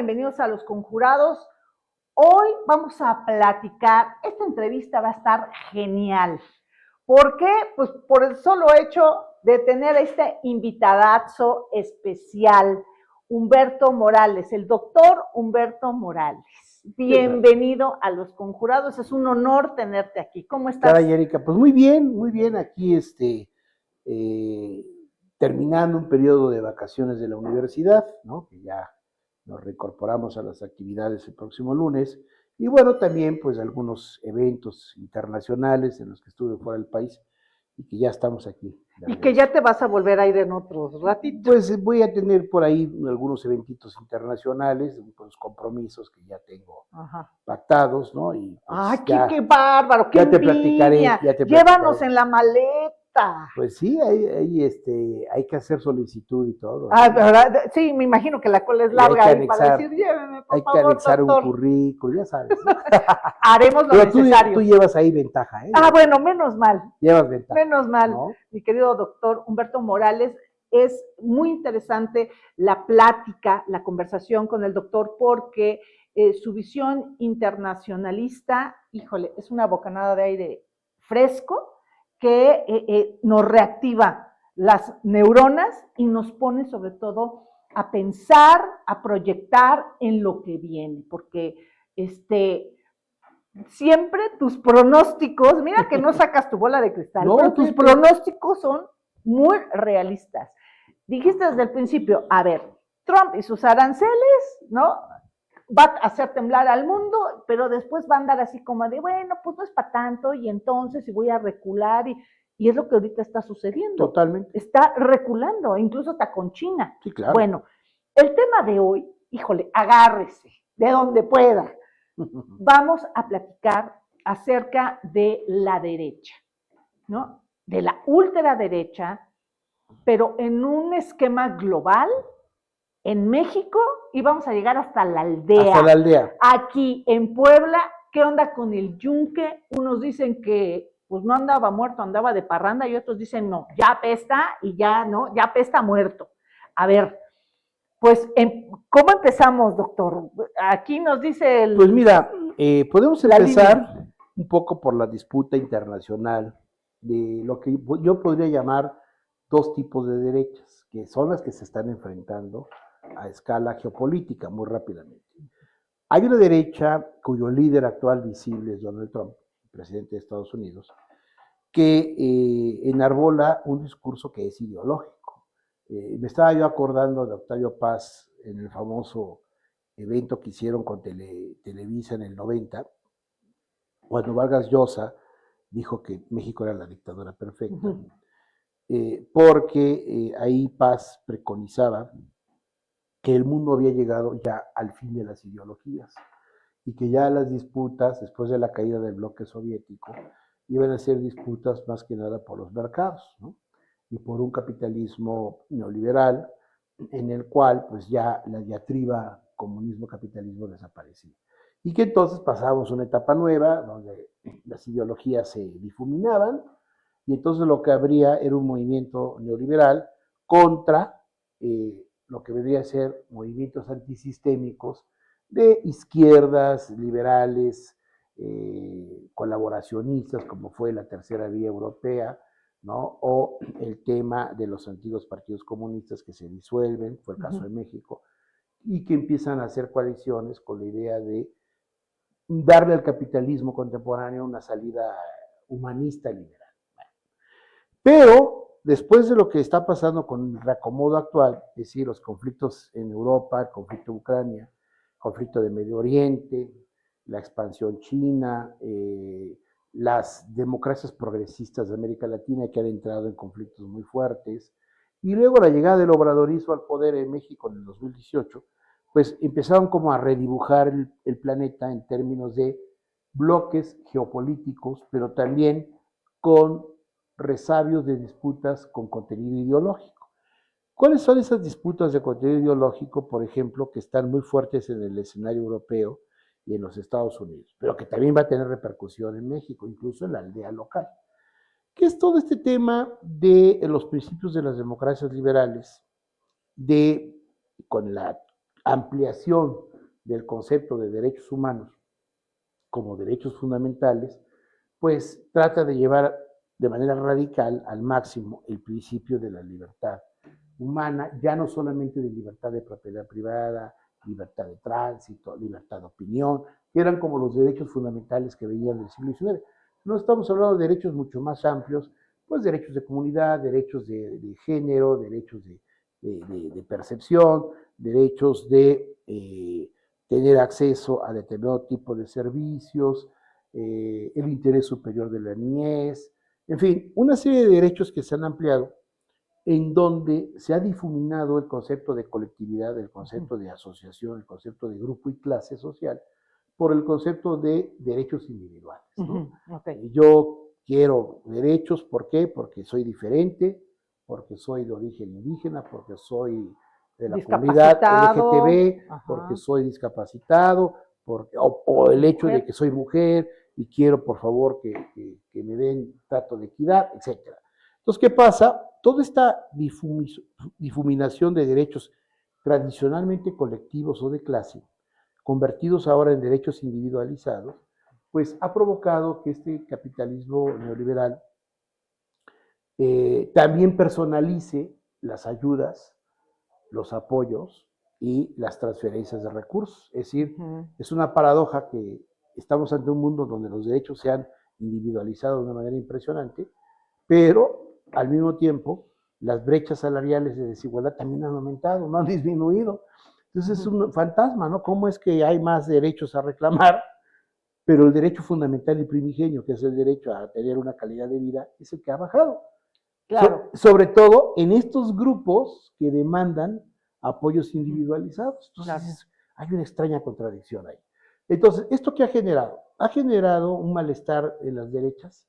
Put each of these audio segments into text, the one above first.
bienvenidos a Los Conjurados. Hoy vamos a platicar, esta entrevista va a estar genial. ¿Por qué? Pues por el solo hecho de tener este invitadazo especial, Humberto Morales, el doctor Humberto Morales. Bienvenido a Los Conjurados, es un honor tenerte aquí. ¿Cómo estás? Caray, Erika, pues muy bien, aquí terminando un periodo de vacaciones de la universidad, ¿no? Que ya nos reincorporamos a las actividades el próximo lunes, y bueno, también pues algunos eventos internacionales en los que estuve fuera del país y que ya estamos aquí. Y que ya te vas a volver a ir en otros ratitos. Pues voy a tener por ahí algunos eventitos internacionales, unos compromisos que ya tengo pactados, ¿no? Y pues ¡ay, qué bárbaro! ¡Qué ya te platicaré, ya te platicaré. Llévanos en la maleta. Pues sí, hay que hacer solicitud y todo. Ah, ¿verdad? Sí, me imagino que la cola es larga ahí para decir, lléveme, por hay favor, que anexar doctor. un currículum, ya sabes, ¿no? Haremos lo Pero necesario. Tú llevas ahí ventaja, ¿eh? Ah, bueno, menos mal. Llevas ventaja. Menos mal, ¿no? Mi querido doctor Humberto Morales. Es muy interesante la plática, la conversación con el doctor, porque su visión internacionalista, híjole, es una bocanada de aire fresco que nos reactiva las neuronas y nos pone sobre todo a pensar, a proyectar en lo que viene, porque siempre tus pronósticos, mira que no sacas tu bola de cristal, no, pero tus pronósticos son muy realistas. Dijiste desde el principio, a ver, Trump y sus aranceles, ¿no? Va a hacer temblar al mundo, pero después va a andar así como de, bueno, pues no es para tanto, y entonces y voy a recular, y es lo que ahorita está sucediendo. Totalmente. Está reculando, incluso hasta con China. Sí, claro. Bueno, el tema de hoy, híjole, agárrese, de donde pueda. Vamos a platicar acerca de la derecha, ¿no? De la ultraderecha, pero en un esquema global, en México, y vamos a llegar hasta la aldea. Hasta la aldea. Aquí en Puebla, ¿qué onda con el yunque? Unos dicen que pues no andaba muerto, andaba de parranda, y otros dicen no, ya apesta y ya no, ya apesta muerto. A ver, pues, ¿cómo empezamos, doctor? Aquí nos dice el... Pues mira, podemos empezar un poco por la disputa internacional de lo que yo podría llamar dos tipos de derechas, que son las que se están enfrentando a escala geopolítica muy rápidamente. Hay una derecha cuyo líder actual visible es Donald Trump, presidente de Estados Unidos, que enarbola un discurso que es ideológico. Me estaba yo acordando de Octavio Paz en el famoso evento que hicieron con Televisa en el 90, cuando Vargas Llosa dijo que México era la dictadura perfecta, porque ahí Paz preconizaba que el mundo había llegado ya al fin de las ideologías y que ya las disputas, después de la caída del bloque soviético, iban a ser disputas más que nada por los mercados, ¿no? Y por un capitalismo neoliberal en el cual pues ya la diatriba comunismo-capitalismo desaparecía. Y que entonces pasábamos una etapa nueva donde las ideologías se difuminaban y entonces lo que habría era un movimiento neoliberal contra lo que vendría a ser movimientos antisistémicos de izquierdas, liberales, colaboracionistas, como fue la Tercera Vía Europea, ¿no? O el tema de los antiguos partidos comunistas que se disuelven, fue el caso de México, y que empiezan a hacer coaliciones con la idea de darle al capitalismo contemporáneo una salida humanista liberal. Pero después de lo que está pasando con el reacomodo actual, es decir, los conflictos en Europa, el conflicto de Ucrania, el conflicto de Medio Oriente, la expansión china, las democracias progresistas de América Latina que han entrado en conflictos muy fuertes, y luego la llegada del obradorismo al poder en México en el 2018, pues empezaron como a redibujar el planeta en términos de bloques geopolíticos, pero también con resabios de disputas con contenido ideológico. ¿Cuáles son esas disputas de contenido ideológico, por ejemplo, que están muy fuertes en el escenario europeo y en los Estados Unidos, pero que también va a tener repercusión en México, incluso en la aldea local? ¿Qué es todo este tema de los principios de las democracias liberales, con la ampliación del concepto de derechos humanos como derechos fundamentales, pues trata de llevar de manera radical al máximo el principio de la libertad humana, ya no solamente de libertad de propiedad privada, libertad de tránsito, libertad de opinión, que eran como los derechos fundamentales que venían del siglo XIX. No estamos hablando de derechos mucho más amplios, pues derechos de comunidad, derechos de género, derechos de percepción, derechos de tener acceso a determinado tipo de servicios, el interés superior de la niñez, en fin, una serie de derechos que se han ampliado en donde se ha difuminado el concepto de colectividad, el concepto de asociación, el concepto de grupo y clase social, por el concepto de derechos individuales, ¿no? Okay. Yo quiero derechos, ¿por qué? Porque soy diferente, porque soy de origen indígena, porque soy de la comunidad LGTB, porque soy discapacitado, o el hecho de que soy mujer y quiero, por favor, que me den trato de equidad, etc. Entonces, ¿qué pasa? Toda esta difuminación de derechos tradicionalmente colectivos o de clase, convertidos ahora en derechos individualizados, pues ha provocado que este capitalismo neoliberal también personalice las ayudas, los apoyos y las transferencias de recursos. Es decir, es una paradoja que estamos ante un mundo donde los derechos se han individualizado de una manera impresionante, pero al mismo tiempo las brechas salariales de desigualdad también han aumentado, no han disminuido. Entonces es un fantasma, ¿no? ¿Cómo es que hay más derechos a reclamar, pero el derecho fundamental y primigenio, que es el derecho a tener una calidad de vida, es el que ha bajado? Claro. Sobre todo en estos grupos que demandan apoyos individualizados. Entonces, hay una extraña contradicción ahí. Entonces, ¿esto qué ha generado? Ha generado un malestar en las derechas,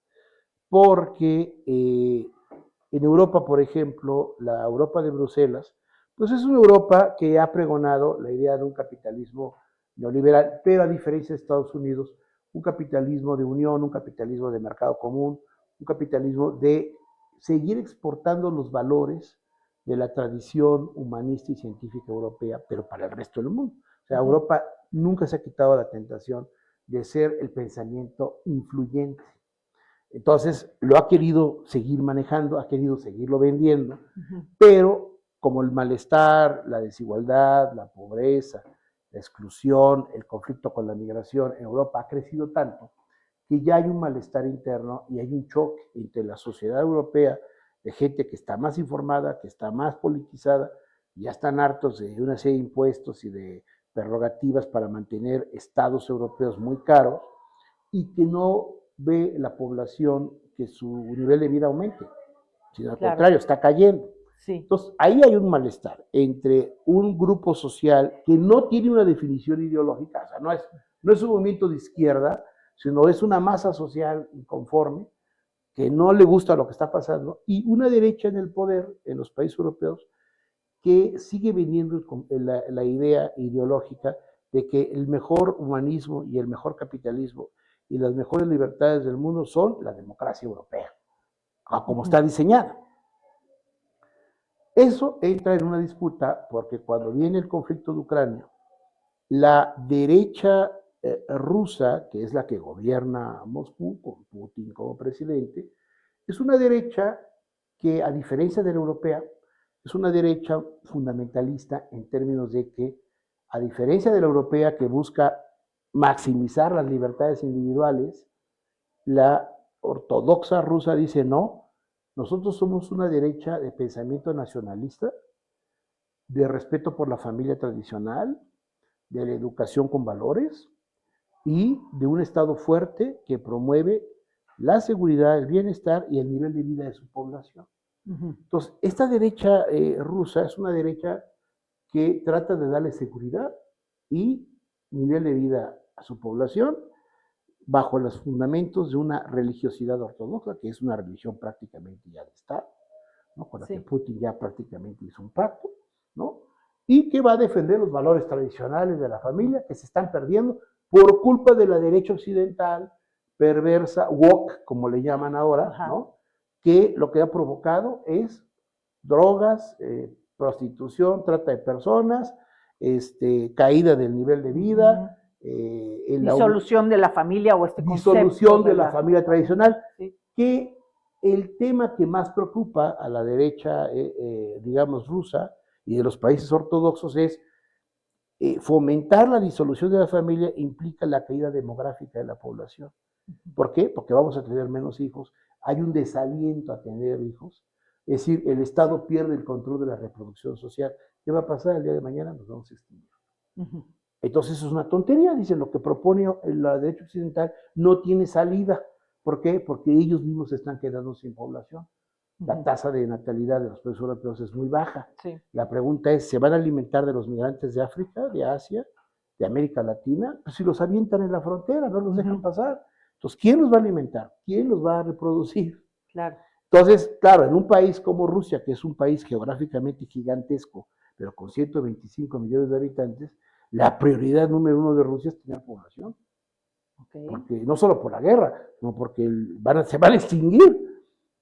porque en Europa, por ejemplo, la Europa de Bruselas, pues es una Europa que ha pregonado la idea de un capitalismo neoliberal, pero a diferencia de Estados Unidos, un capitalismo de unión, un capitalismo de mercado común, un capitalismo de seguir exportando los valores de la tradición humanista y científica europea, pero para el resto del mundo. O sea, Europa nunca se ha quitado la tentación de ser el pensamiento influyente. Entonces, lo ha querido seguir manejando, ha querido seguirlo vendiendo, pero como el malestar, la desigualdad, la pobreza, la exclusión, el conflicto con la migración en Europa ha crecido tanto que ya hay un malestar interno y hay un choque entre la sociedad europea de gente que está más informada, que está más politizada, y ya están hartos de una serie de impuestos y de prerrogativas para mantener estados europeos muy caros, y que no ve la población que su nivel de vida aumente, sino al contrario, está cayendo. Sí. Entonces, ahí hay un malestar entre un grupo social que no tiene una definición ideológica, o sea, no es un movimiento de izquierda, sino es una masa social inconforme, que no le gusta lo que está pasando, y una derecha en el poder en los países europeos que sigue viniendo la idea ideológica de que el mejor humanismo y el mejor capitalismo y las mejores libertades del mundo son la democracia europea, como está diseñada. Eso entra en una disputa porque cuando viene el conflicto de Ucrania, la derecha rusa, que es la que gobierna Moscú, con Putin como presidente, es una derecha que, a diferencia de la europea, es una derecha fundamentalista en términos de que, a diferencia de la europea que busca maximizar las libertades individuales, la ortodoxa rusa dice no, nosotros somos una derecha de pensamiento nacionalista, de respeto por la familia tradicional, de la educación con valores y de un Estado fuerte que promueve la seguridad, el bienestar y el nivel de vida de su población. Entonces, esta derecha rusa es una derecha que trata de darle seguridad y nivel de vida a su población bajo los fundamentos de una religiosidad ortodoxa, que es una religión prácticamente ya de Estado, ¿no? Con la que Putin ya prácticamente hizo un pacto, ¿no? Y que va a defender los valores tradicionales de la familia que se están perdiendo por culpa de la derecha occidental, perversa, woke, como le llaman ahora, ¿no? Que lo que ha provocado es drogas, prostitución, trata de personas caída del nivel de vida, disolución de la familia o este concepto. Disolución de la familia tradicional, sí. Que el tema que más preocupa a la derecha, digamos, rusa y de los países ortodoxos es fomentar la disolución de la familia implica la caída demográfica de la población. ¿Por qué? Porque vamos a tener menos hijos, hay un desaliento a tener hijos, es decir, el Estado pierde el control de la reproducción social. ¿Qué va a pasar el día de mañana? Nos vamos a extinguir. Entonces eso es una tontería, dicen, lo que propone la derecha occidental no tiene salida. ¿Por qué? Porque ellos mismos se están quedando sin población. La tasa de natalidad de los países europeos es muy baja. Sí. La pregunta es, ¿se van a alimentar de los migrantes de África, de Asia, de América Latina? Pues si los avientan en la frontera, no los dejan pasar. Entonces, ¿quién los va a alimentar? ¿Quién los va a reproducir? Claro. Entonces, claro, en un país como Rusia, que es un país geográficamente gigantesco, pero con 125 millones de habitantes, la prioridad número uno de Rusia es tener población. Okay. Porque no solo por la guerra, sino porque se van a extinguir.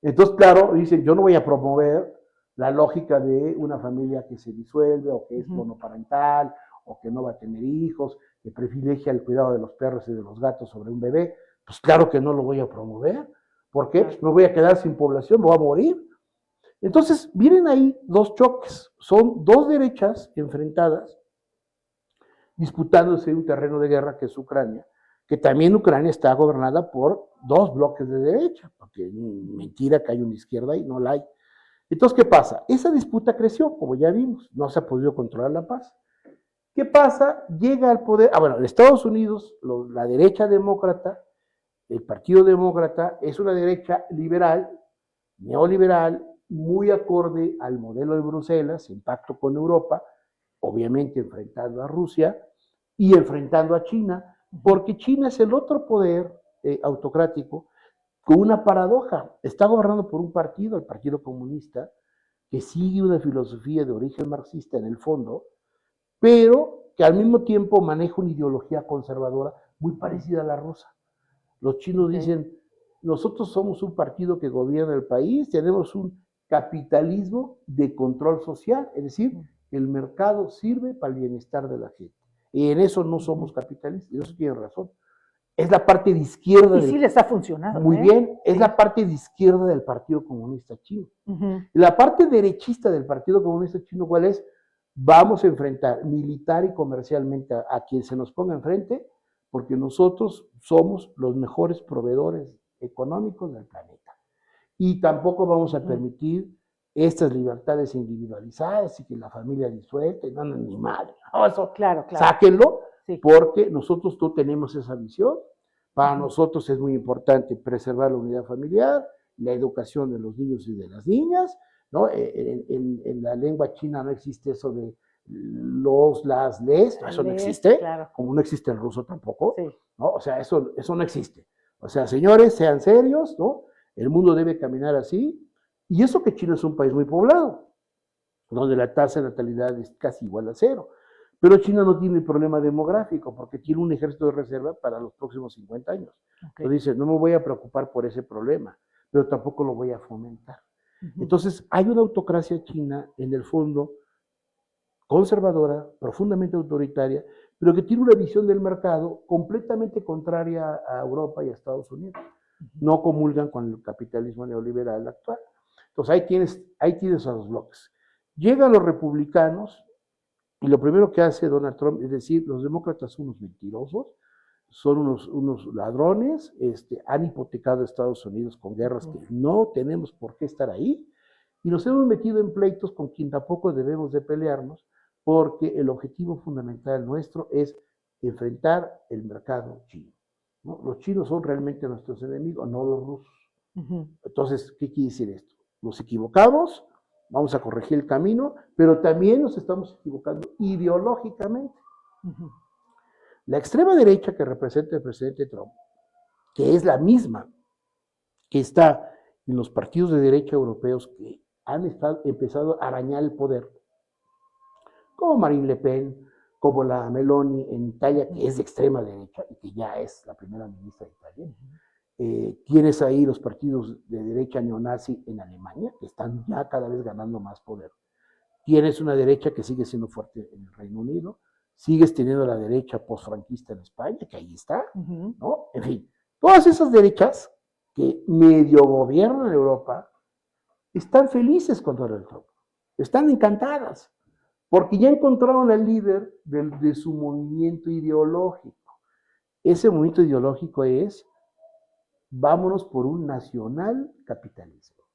Entonces, claro, dicen, yo no voy a promover la lógica de una familia que se disuelve o que es monoparental o que no va a tener hijos, que privilegia el cuidado de los perros y de los gatos sobre un bebé. Pues claro que no lo voy a promover. ¿Por qué? Pues me voy a quedar sin población, me voy a morir. Entonces, vienen ahí dos choques. Son dos derechas enfrentadas, disputándose un terreno de guerra que es Ucrania, que también Ucrania está gobernada por dos bloques de derecha, porque mentira que hay una izquierda y no la hay. Entonces, ¿qué pasa? Esa disputa creció, como ya vimos, no se ha podido controlar la paz. ¿Qué pasa? Llega al poder, bueno, en Estados Unidos, la derecha demócrata, el Partido Demócrata, es una derecha liberal, neoliberal, muy acorde al modelo de Bruselas, en pacto con Europa, obviamente enfrentando a Rusia y enfrentando a China, porque China es el otro poder autocrático con una paradoja. Está gobernado por un partido, el Partido Comunista, que sigue una filosofía de origen marxista en el fondo, pero que al mismo tiempo maneja una ideología conservadora muy parecida a la rusa. Los chinos dicen, nosotros somos un partido que gobierna el país, tenemos un capitalismo de control social, es decir, el mercado sirve para el bienestar de la gente. Y en eso no somos capitalistas, y eso tiene razón. Es la parte de izquierda. Y sí les ha funcionado. Muy bien, es la parte de izquierda del Partido Comunista Chino. Y la parte derechista del Partido Comunista Chino, ¿cuál es? Vamos a enfrentar militar y comercialmente a quien se nos ponga enfrente, porque nosotros somos los mejores proveedores económicos del planeta. Y tampoco vamos a permitir estas libertades individualizadas y que la familia disuelta, no, ni madre. No, eso, claro. Sáquenlo, porque nosotros no tenemos esa visión. Para nosotros es muy importante preservar la unidad familiar, la educación de los niños y de las niñas, ¿no? En la lengua china no existe eso de los, las, les, eso no existe, como no existe el ruso tampoco, ¿no? O sea, eso no existe. O sea, señores, sean serios, ¿no? El mundo debe caminar así, y eso que China es un país muy poblado, donde la tasa de natalidad es casi igual a cero. Pero China no tiene problema demográfico porque tiene un ejército de reserva para los próximos 50 años. Entonces dice, no me voy a preocupar por ese problema, pero tampoco lo voy a fomentar. Entonces hay una autocracia china, en el fondo, conservadora, profundamente autoritaria, pero que tiene una visión del mercado completamente contraria a Europa y a Estados Unidos. No comulgan con el capitalismo neoliberal actual. Entonces ahí tienes a los bloques. Llegan los republicanos, y lo primero que hace Donald Trump es decir, los demócratas son unos mentirosos, son unos ladrones, han hipotecado a Estados Unidos con guerras que no tenemos por qué estar ahí, y nos hemos metido en pleitos con quien tampoco debemos de pelearnos, porque el objetivo fundamental nuestro es enfrentar el mercado chino, ¿no? Los chinos son realmente nuestros enemigos, no los rusos. Entonces, ¿qué quiere decir esto? Nos equivocamos, vamos a corregir el camino, pero también nos estamos equivocando ideológicamente. La extrema derecha que representa el presidente Trump, que es la misma que está en los partidos de derecha europeos que han empezado a arañar el poder, como Marine Le Pen, como la Meloni en Italia, que es de extrema derecha y que ya es la primera ministra de Italia. Tienes ahí los partidos de derecha neonazi en Alemania, que están ya cada vez ganando más poder. tienes una derecha que sigue siendo fuerte en el Reino Unido, sigues teniendo la derecha posfranquista en España, que ahí está, ¿no? En fin, todas esas derechas que medio gobiernan en Europa están felices con Donald Trump, están encantadas, porque ya encontraron al líder de su movimiento ideológico. Ese movimiento ideológico es, vámonos por un nacional capitalismo.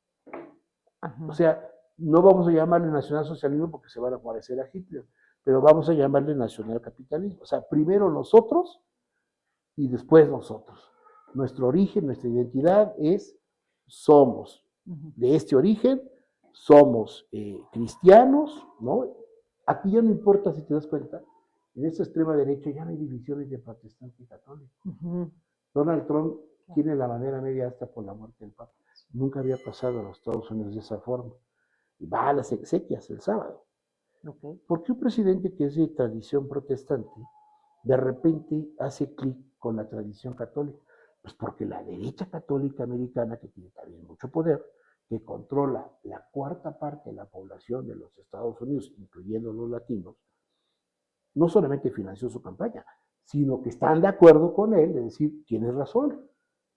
O sea, no vamos a llamarle nacionalsocialismo porque se van a parecer a Hitler, pero vamos a llamarle nacionalcapitalismo. O sea, primero nosotros y después nosotros. Nuestro origen, nuestra identidad es, somos de este origen, somos cristianos, ¿no? Aquí ya no importa si te das cuenta, en esta extrema derecha ya no hay divisiones de protestante y católico. Donald Trump tiene la bandera media hasta por la muerte del Papa. Nunca había pasado a los Estados Unidos de esa forma. Y va a las exequias el sábado. ¿Por qué un presidente que es de tradición protestante de repente hace clic con la tradición católica? Pues porque la derecha católica americana, que tiene también mucho poder, que controla la cuarta parte de la población de los Estados Unidos, incluyendo los latinos, no solamente financió su campaña, sino que están de acuerdo con él, de decir, tienes razón,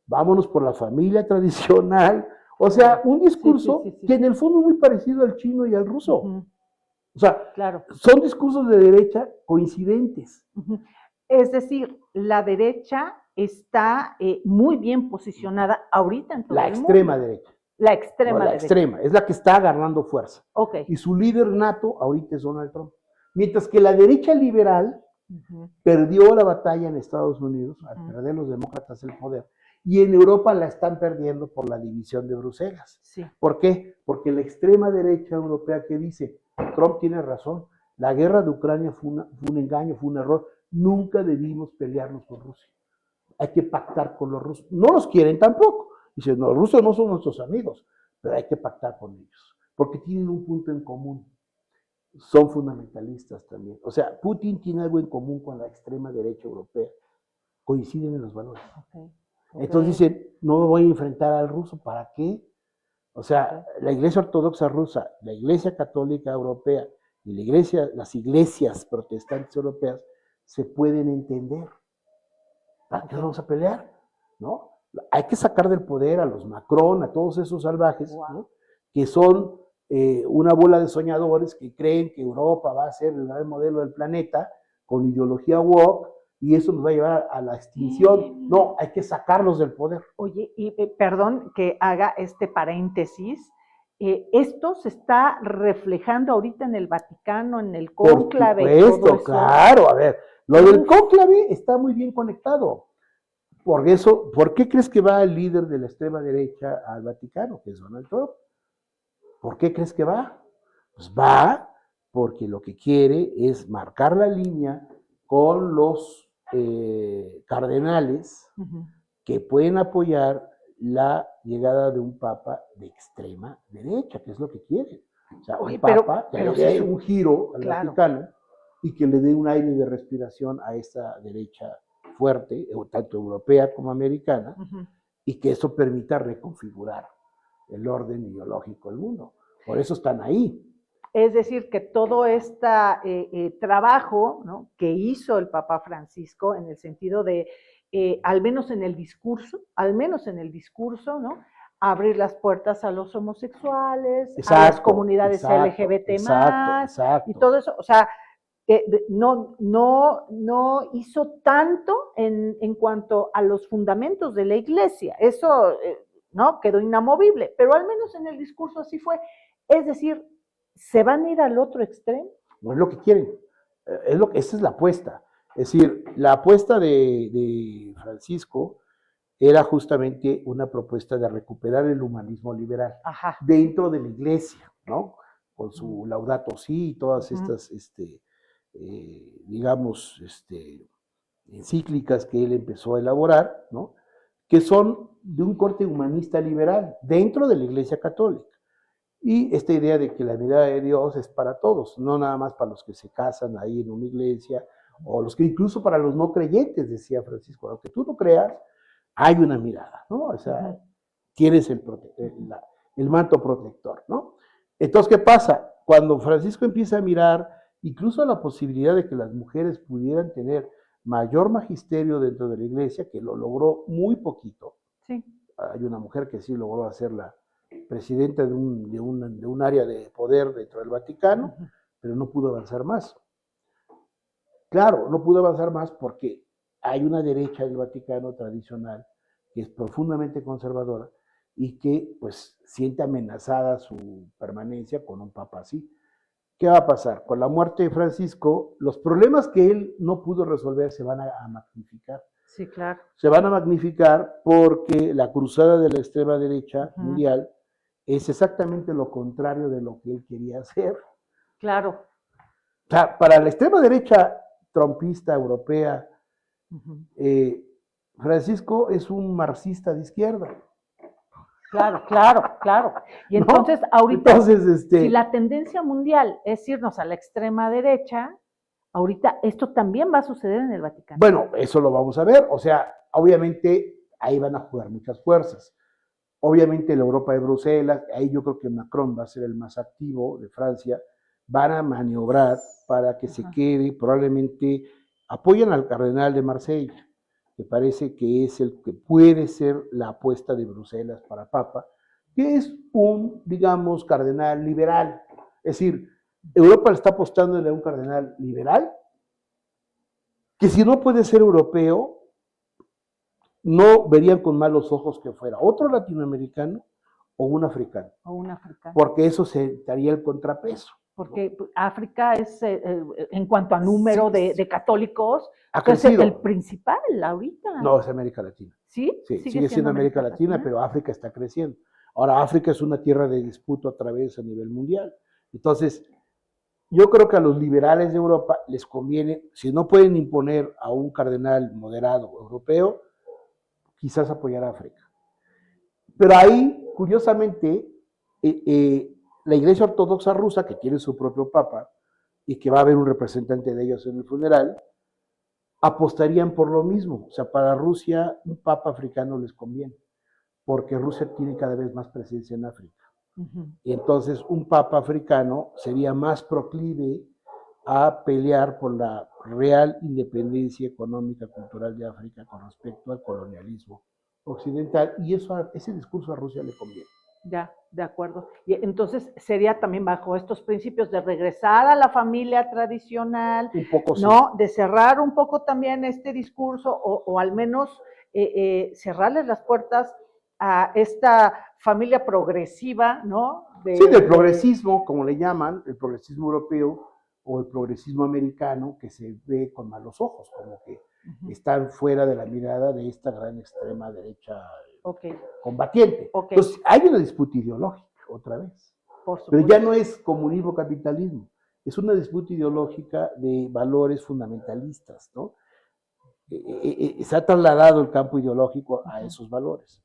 vámonos por la familia tradicional. O sea, un discurso que en el fondo es muy parecido al chino y al ruso. O sea, son discursos de derecha coincidentes. Es decir, la derecha está muy bien posicionada ahorita en todo la el mundo. Extrema derecha. La extrema no, la derecha. extrema, es la que está agarrando fuerza. Y su líder nato ahorita es Donald Trump. Mientras que la derecha liberal perdió la batalla en Estados Unidos, al perder los demócratas el poder, y en Europa la están perdiendo por la división de Bruselas. ¿Por qué? Porque la extrema derecha europea que dice, Trump tiene razón, la guerra de Ucrania fue un engaño, fue un error, nunca debimos pelearnos con Rusia. Hay que pactar con los rusos. No los quieren tampoco. Dicen, no, los rusos no son nuestros amigos, pero hay que pactar con ellos, porque tienen un punto en común. Son fundamentalistas también. O sea, Putin tiene algo en común con la extrema derecha europea. Coinciden en los valores. Entonces dicen, no me voy a enfrentar al ruso, ¿para qué? O sea, la Iglesia Ortodoxa rusa, la Iglesia Católica Europea y las iglesias protestantes europeas se pueden entender. ¿Para qué nos vamos a pelear? ¿No? Hay que sacar del poder a los Macron, a todos esos salvajes, ¿no? Que son una bola de soñadores que creen que Europa va a ser el gran modelo del planeta con ideología woke y eso nos va a llevar a la extinción. No, hay que sacarlos del poder. Oye, y perdón que haga este paréntesis, esto se está reflejando ahorita en el Vaticano, en el cónclave. Por supuesto, todo eso. Claro, a ver, lo del cónclave está muy bien conectado. Por eso, ¿por qué crees que va el líder de la extrema derecha al Vaticano, que es Donald Trump? ¿Por qué crees que va? Pues va porque lo que quiere es marcar la línea con los cardenales que pueden apoyar la llegada de un papa de extrema derecha, que es lo que quieren. O sea, un papa que le dé un giro al Vaticano y que le dé un aire de respiración a esta derecha fuerte, tanto europea como americana, y que eso permita reconfigurar el orden ideológico del mundo. Por eso están ahí. Es decir, que todo este trabajo, ¿no?, que hizo el Papa Francisco en el sentido de, al menos en el discurso, ¿no?, abrir las puertas a los homosexuales, a las comunidades LGBT+, y todo eso, o sea, no hizo tanto en cuanto a los fundamentos de la iglesia, eso no quedó inamovible, pero al menos en el discurso así fue. Es decir, ¿se van a ir al otro extremo? No es lo que quieren, esa es la apuesta. Es decir, la apuesta de Francisco era justamente una propuesta de recuperar el humanismo liberal dentro de la iglesia, ¿no? Con su Laudato Si y todas estas digamos, encíclicas que él empezó a elaborar, ¿no?, que son de un corte humanista liberal dentro de la Iglesia Católica. Y esta idea de que la mirada de Dios es para todos, no nada más para los que se casan ahí en una iglesia, o los que incluso para los no creyentes, decía Francisco, aunque tú no creas, hay una mirada, ¿no? O sea, tienes el manto protector, ¿no? Entonces, ¿qué pasa? Cuando Francisco empieza a mirar incluso la posibilidad de que las mujeres pudieran tener mayor magisterio dentro de la iglesia, que lo logró muy poquito. Sí. Hay una mujer que sí logró hacer la presidenta de un área de poder dentro del Vaticano, pero no pudo avanzar más. Claro, no pudo avanzar más porque hay una derecha del Vaticano tradicional que es profundamente conservadora y que pues siente amenazada su permanencia con un papa así. ¿Qué va a pasar? Con la muerte de Francisco, los problemas que él no pudo resolver se van a magnificar. Sí, claro. Se van a magnificar porque la cruzada de la extrema derecha mundial es exactamente lo contrario de lo que él quería hacer. Claro. O sea, para la extrema derecha trumpista europea, Francisco es un marxista de izquierda. Claro, claro, claro. Y entonces, ¿no? ahorita, Entonces, si la tendencia mundial es irnos a la extrema derecha, ahorita esto también va a suceder en el Vaticano. Bueno, eso lo vamos a ver. O sea, obviamente ahí van a jugar muchas fuerzas. Obviamente la Europa de Bruselas, ahí yo creo que Macron va a ser el más activo de Francia, van a maniobrar para que se quede, probablemente apoyan al cardenal de Marsella, que parece que es el que puede ser la apuesta de Bruselas para Papa, que es un, digamos, cardenal liberal. Es decir, Europa le está apostándole a un cardenal liberal, que si no puede ser europeo, no verían con malos ojos que fuera otro latinoamericano o un africano. O un africano. Porque eso se daría el contrapeso. Porque África es, en cuanto a número de católicos, es el principal ahorita. No, es América Latina. ¿Sí? Sí, sigue siendo América Latina, pero África está creciendo. Ahora, África es una tierra de disputa otra vez a nivel mundial. Entonces, yo creo que a los liberales de Europa les conviene, si no pueden imponer a un cardenal moderado europeo, quizás apoyar a África. Pero ahí, curiosamente, la Iglesia Ortodoxa rusa, que tiene su propio papa y que va a haber un representante de ellos en el funeral, apostarían por lo mismo. O sea, para Rusia un papa africano les conviene, porque Rusia tiene cada vez más presencia en África. Y entonces un papa africano sería más proclive a pelear por la real independencia económica, cultural de África con respecto al colonialismo occidental, y ese discurso a Rusia le conviene. Ya, de acuerdo. Y entonces sería también bajo estos principios de regresar a la familia tradicional, un poco ¿no? Sí. De cerrar un poco también este discurso o al menos cerrarles las puertas a esta familia progresiva, ¿no? Sí, del progresismo, como le llaman, el progresismo europeo o el progresismo americano, que se ve con malos ojos, como que están fuera de la mirada de esta gran extrema derecha combatiente. Entonces, hay una disputa ideológica, otra vez. Pero ya no es comunismo-capitalismo, es una disputa ideológica de valores fundamentalistas, ¿no? Se ha trasladado el campo ideológico a esos valores.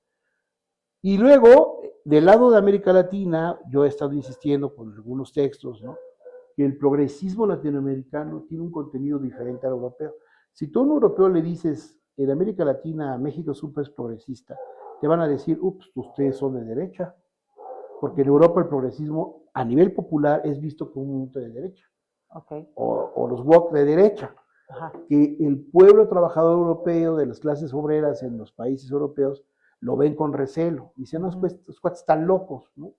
Y luego, del lado de América Latina, yo he estado insistiendo con algunos textos, ¿no? Que el progresismo latinoamericano tiene un contenido diferente al europeo. Si tú a un europeo le dices, en América Latina, México es un país progresista, te van a decir, ups, ustedes son de derecha. Porque en Europa el progresismo a nivel popular es visto como un movimiento de derecha. O los woke de derecha. Que el pueblo trabajador europeo, de las clases obreras en los países europeos, lo ven con recelo. Dicen, no, estos cuates están locos, ¿no?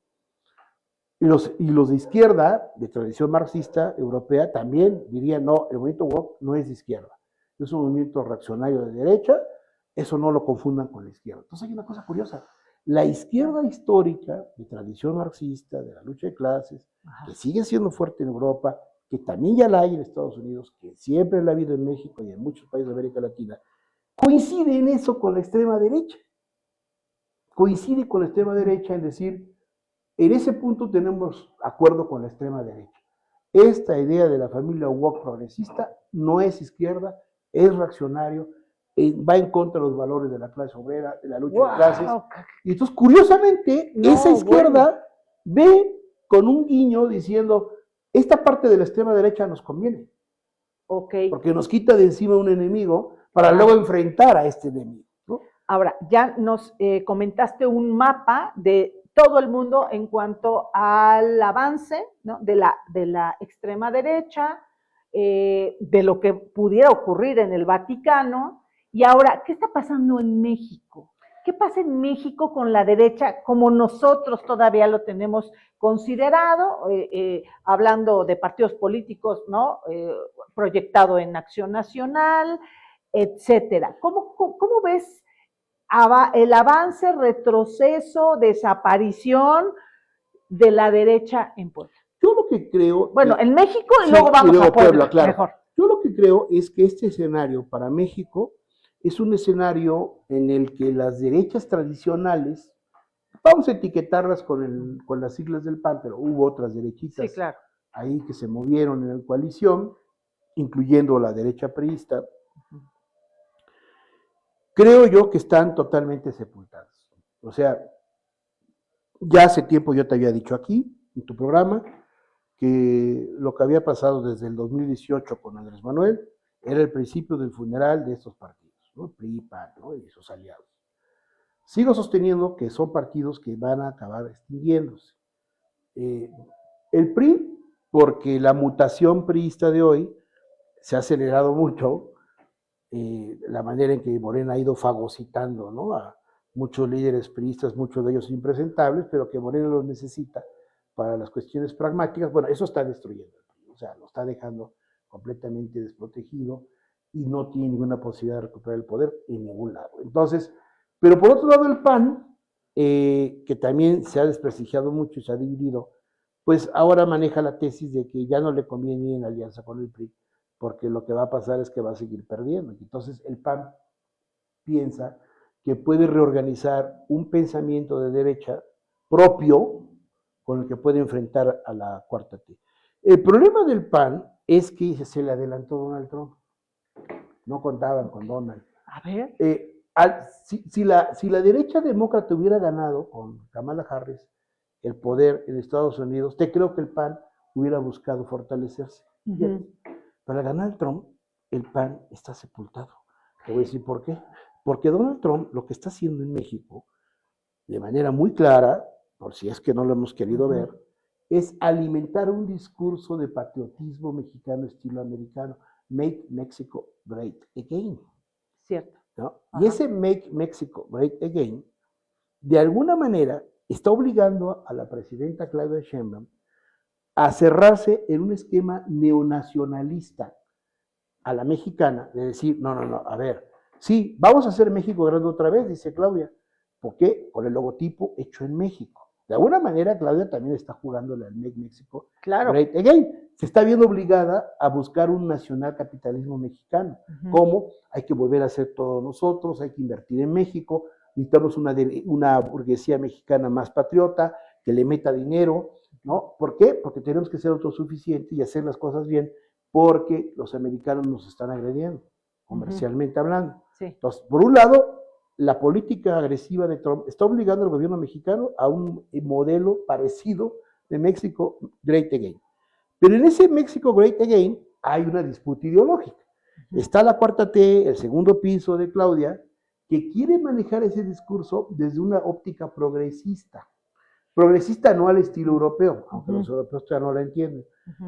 Y los de izquierda, de tradición marxista europea, también dirían, no, el movimiento woke no es de izquierda. Es un movimiento reaccionario de derecha, eso no lo confundan con la izquierda. Entonces hay una cosa curiosa. La izquierda histórica, de tradición marxista, de la lucha de clases, que sigue siendo fuerte en Europa, que también ya la hay en Estados Unidos, que siempre la ha habido en México y en muchos países de América Latina, coincide en eso con la extrema derecha. Coincide con la extrema derecha en decir, en ese punto tenemos acuerdo con la extrema derecha. Esta idea de la familia woke progresista no es izquierda, es reaccionario, va en contra de los valores de la clase obrera, de la lucha de clases. Y entonces, curiosamente, esa izquierda ve con un guiño diciendo, esta parte de la extrema derecha nos conviene. Porque nos quita de encima un enemigo para luego enfrentar a este enemigo, ¿no? Ahora, ya nos comentaste un mapa de todo el mundo en cuanto al avance, ¿no?, de la extrema derecha, de lo que pudiera ocurrir en el Vaticano. Y ahora, ¿qué está pasando en México? ¿Qué pasa en México con la derecha como nosotros todavía lo tenemos considerado, hablando de partidos políticos, ¿no?, proyectado en Acción Nacional, etcétera? ¿Cómo ves el avance, retroceso, desaparición de la derecha en Puebla? Yo lo que creo... Bueno, en México y sí, luego vamos a Puebla, claro. mejor. Yo lo que creo es que este escenario para México es un escenario en el que las derechas tradicionales, vamos a etiquetarlas con las siglas del PAN, pero hubo otras derechitas, sí, claro, ahí que se movieron en la coalición, incluyendo la derecha priista, creo yo que están totalmente sepultadas. O sea, ya hace tiempo yo te había dicho aquí, en tu programa, que lo que había pasado desde el 2018 con Andrés Manuel era el principio del funeral de estos partidos, ¿no? PRI, PAN, ¿no?, y sus aliados. Sigo sosteniendo que son partidos que van a acabar extinguiéndose. El PRI, porque la mutación priista de hoy se ha acelerado mucho, la manera en que Morena ha ido fagocitando, ¿no?, a muchos líderes priistas, muchos de ellos impresentables, pero que Morena los necesita para las cuestiones pragmáticas. Bueno, eso está destruyendo, o sea, lo está dejando completamente desprotegido y no tiene ninguna posibilidad de recuperar el poder en ningún lado. Entonces, pero por otro lado el PAN, que también se ha desprestigiado mucho y se ha dividido, pues ahora maneja la tesis de que ya no le conviene ir en alianza con el PRI, porque lo que va a pasar es que va a seguir perdiendo. Entonces el PAN piensa que puede reorganizar un pensamiento de derecha propio con el que puede enfrentar a la cuarta T. El problema del PAN es que se le adelantó Donald Trump. No contaban con Donald. A ver. Si la derecha demócrata hubiera ganado con Kamala Harris el poder en Estados Unidos, te creo que el PAN hubiera buscado fortalecerse. Para ganar Trump, el PAN está sepultado. Te voy a decir por qué. Porque Donald Trump lo que está haciendo en México, de manera muy clara, por si es que no lo hemos querido ver, es alimentar un discurso de patriotismo mexicano estilo americano. Make Mexico Great Again. Cierto. ¿No? Y ese Make Mexico Great Again, de alguna manera, está obligando a la presidenta Claudia Sheinbaum a cerrarse en un esquema neonacionalista a la mexicana, de decir, no, a ver, sí, vamos a hacer México grande otra vez, dice Claudia. ¿Por qué? Con el logotipo hecho en México. De alguna manera, Claudia también está jugándole al Make Mexico Great Again. Se está viendo obligada a buscar un nacional capitalismo mexicano. ¿Cómo? Hay que volver a hacer todos nosotros, hay que invertir en México, necesitamos una burguesía mexicana más patriota, que le meta dinero, ¿no? ¿Por qué? Porque tenemos que ser autosuficientes y hacer las cosas bien, porque los americanos nos están agrediendo, comercialmente hablando. Sí. Entonces, por un lado, la política agresiva de Trump está obligando al gobierno mexicano a un modelo parecido de México Great Again. Pero en ese México Great Again hay una disputa ideológica. Está la cuarta T, el segundo piso de Claudia, que quiere manejar ese discurso desde una óptica progresista. Progresista no al estilo europeo, aunque los europeos todavía no la entienden.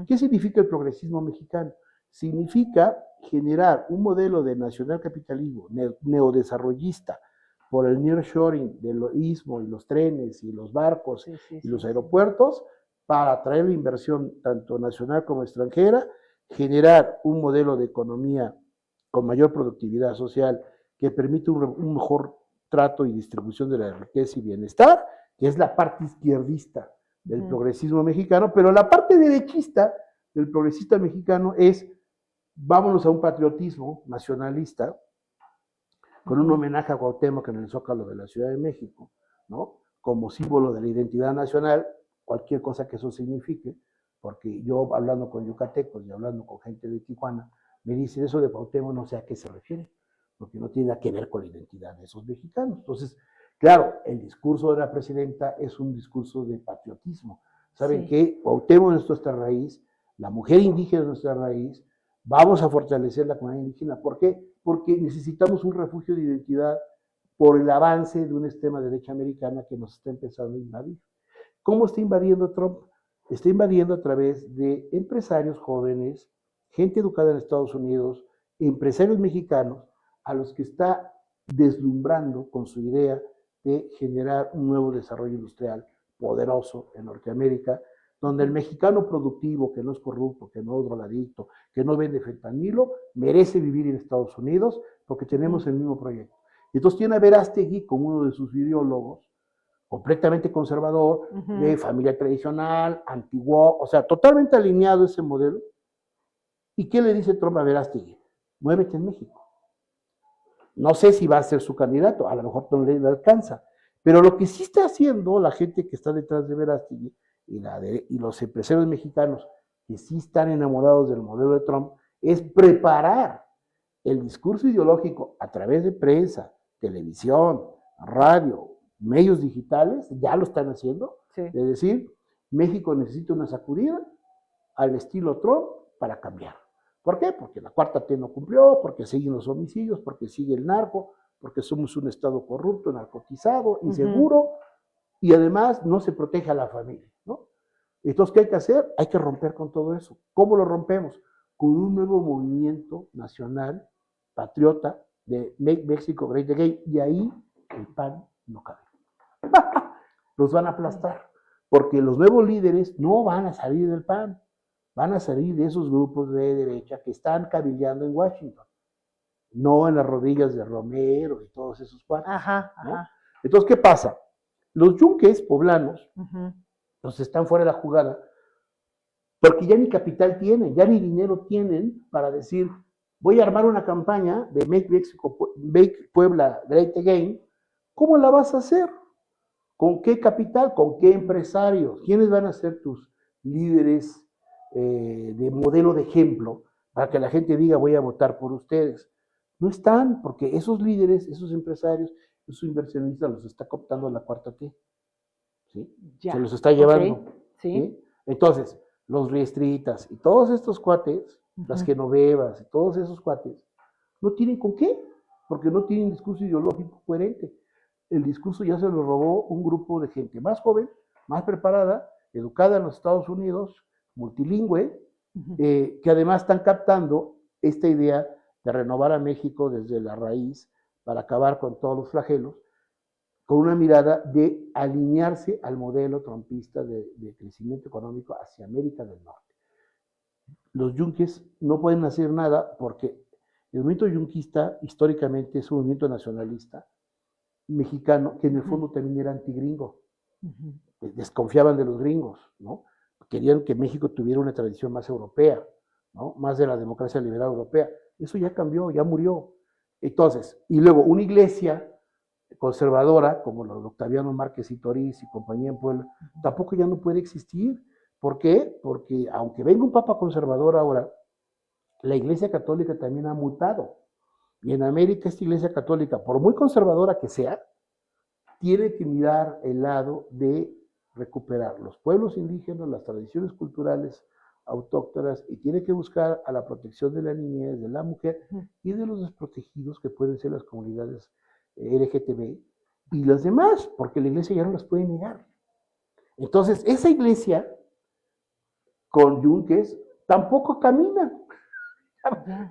¿Qué significa el progresismo mexicano? Significa generar un modelo de nacionalcapitalismo neodesarrollista por el nearshoring del istmo y los trenes y los barcos y los aeropuertos para atraer la inversión tanto nacional como extranjera, generar un modelo de economía con mayor productividad social que permite un mejor trato y distribución de la riqueza y bienestar, que es la parte izquierdista del progresismo mexicano, pero la parte derechista del progresista mexicano es vámonos a un patriotismo nacionalista con un homenaje a Cuauhtémoc en el Zócalo de la Ciudad de México, ¿no? Como símbolo de la identidad nacional, cualquier cosa que eso signifique, porque yo hablando con yucatecos y hablando con gente de Tijuana, me dicen eso de Cuauhtémoc, no sé a qué se refiere, porque no tiene nada que ver con la identidad de esos mexicanos. Entonces, claro, el discurso de la presidenta es un discurso de patriotismo. ¿Saben qué? Cuauhtémoc es nuestra raíz, la mujer indígena es nuestra raíz, vamos a fortalecer la comunidad indígena. ¿Por qué? Porque necesitamos un refugio de identidad por el avance de una extrema derecha americana que nos está empezando a invadir. ¿Cómo está invadiendo Trump? Está invadiendo a través de empresarios jóvenes, gente educada en Estados Unidos, empresarios mexicanos, a los que está deslumbrando con su idea de generar un nuevo desarrollo industrial poderoso en Norteamérica, donde el mexicano productivo, que no es corrupto, que no es drogadicto, que no vende fentanilo, merece vivir en Estados Unidos porque tenemos el mismo proyecto. Entonces tiene a Verástegui como uno de sus ideólogos, completamente conservador, de familia tradicional, antiguo, o sea, totalmente alineado a ese modelo. ¿Y qué le dice Trump a Verástegui? Muévete en México. No sé si va a ser su candidato, a lo mejor no le alcanza, pero lo que sí está haciendo la gente que está detrás de Verástegui y los empresarios mexicanos que sí están enamorados del modelo de Trump es preparar el discurso ideológico a través de prensa, televisión, radio, medios digitales, ya lo están haciendo, de decir, México necesita una sacudida al estilo Trump para cambiar. ¿Por qué? Porque la cuarta T no cumplió, porque siguen los homicidios, porque sigue el narco, porque somos un estado corrupto, narcotizado, inseguro, y además no se protege a la familia, ¿no? Entonces, ¿qué hay que hacer? Hay que romper con todo eso. ¿Cómo lo rompemos? Con un nuevo movimiento nacional, patriota, de Make Mexico Great Again, y ahí el PAN no cabe. Los van a aplastar, porque los nuevos líderes no van a salir del PAN, van a salir de esos grupos de derecha que están cabildeando en Washington, no en las rodillas de Romero y todos esos cuates. ¿No? Entonces, ¿qué pasa? Los yunques poblanos, los están fuera de la jugada, porque ya ni capital tienen, ya ni dinero tienen para decir, voy a armar una campaña de Make Puebla Great Again. ¿Cómo la vas a hacer? ¿Con qué capital? ¿Con qué empresarios? ¿Quiénes van a ser tus líderes de modelo de ejemplo para que la gente diga voy a votar por ustedes? No están, porque esos líderes, esos empresarios, esos inversionistas los está cooptando la cuarta T. ¿Sí? Se los está llevando. ¿Sí? Entonces, los riestritas y todos estos cuates, las genovevas y todos esos cuates, no tienen con qué, porque no tienen discurso ideológico coherente. El discurso ya se lo robó un grupo de gente más joven, más preparada, educada en los Estados Unidos, multilingüe, que además están captando esta idea de renovar a México desde la raíz para acabar con todos los flagelos, con una mirada de alinearse al modelo trumpista de crecimiento económico hacia América del Norte. Los yunques no pueden hacer nada porque el movimiento yunquista históricamente es un movimiento nacionalista mexicano que en el fondo también era antigringo. Desconfiaban de los gringos, ¿no? Querían que México tuviera una tradición más europea, ¿no? Más de la democracia liberal europea. Eso ya cambió, ya murió. Entonces, y luego una iglesia conservadora, como los Octaviano Márquez y Toriz y compañía en Puebla, tampoco ya no puede existir. ¿Por qué? Porque aunque venga un papa conservador ahora, la iglesia católica también ha mutado. Y en América esta iglesia católica, por muy conservadora que sea, tiene que mirar el lado de recuperar los pueblos indígenas, las tradiciones culturales autóctonas, y tiene que buscar a la protección de la niñez, de la mujer y de los desprotegidos que pueden ser las comunidades LGTB y las demás, porque la iglesia ya no las puede negar. Entonces, esa iglesia con yunques tampoco camina.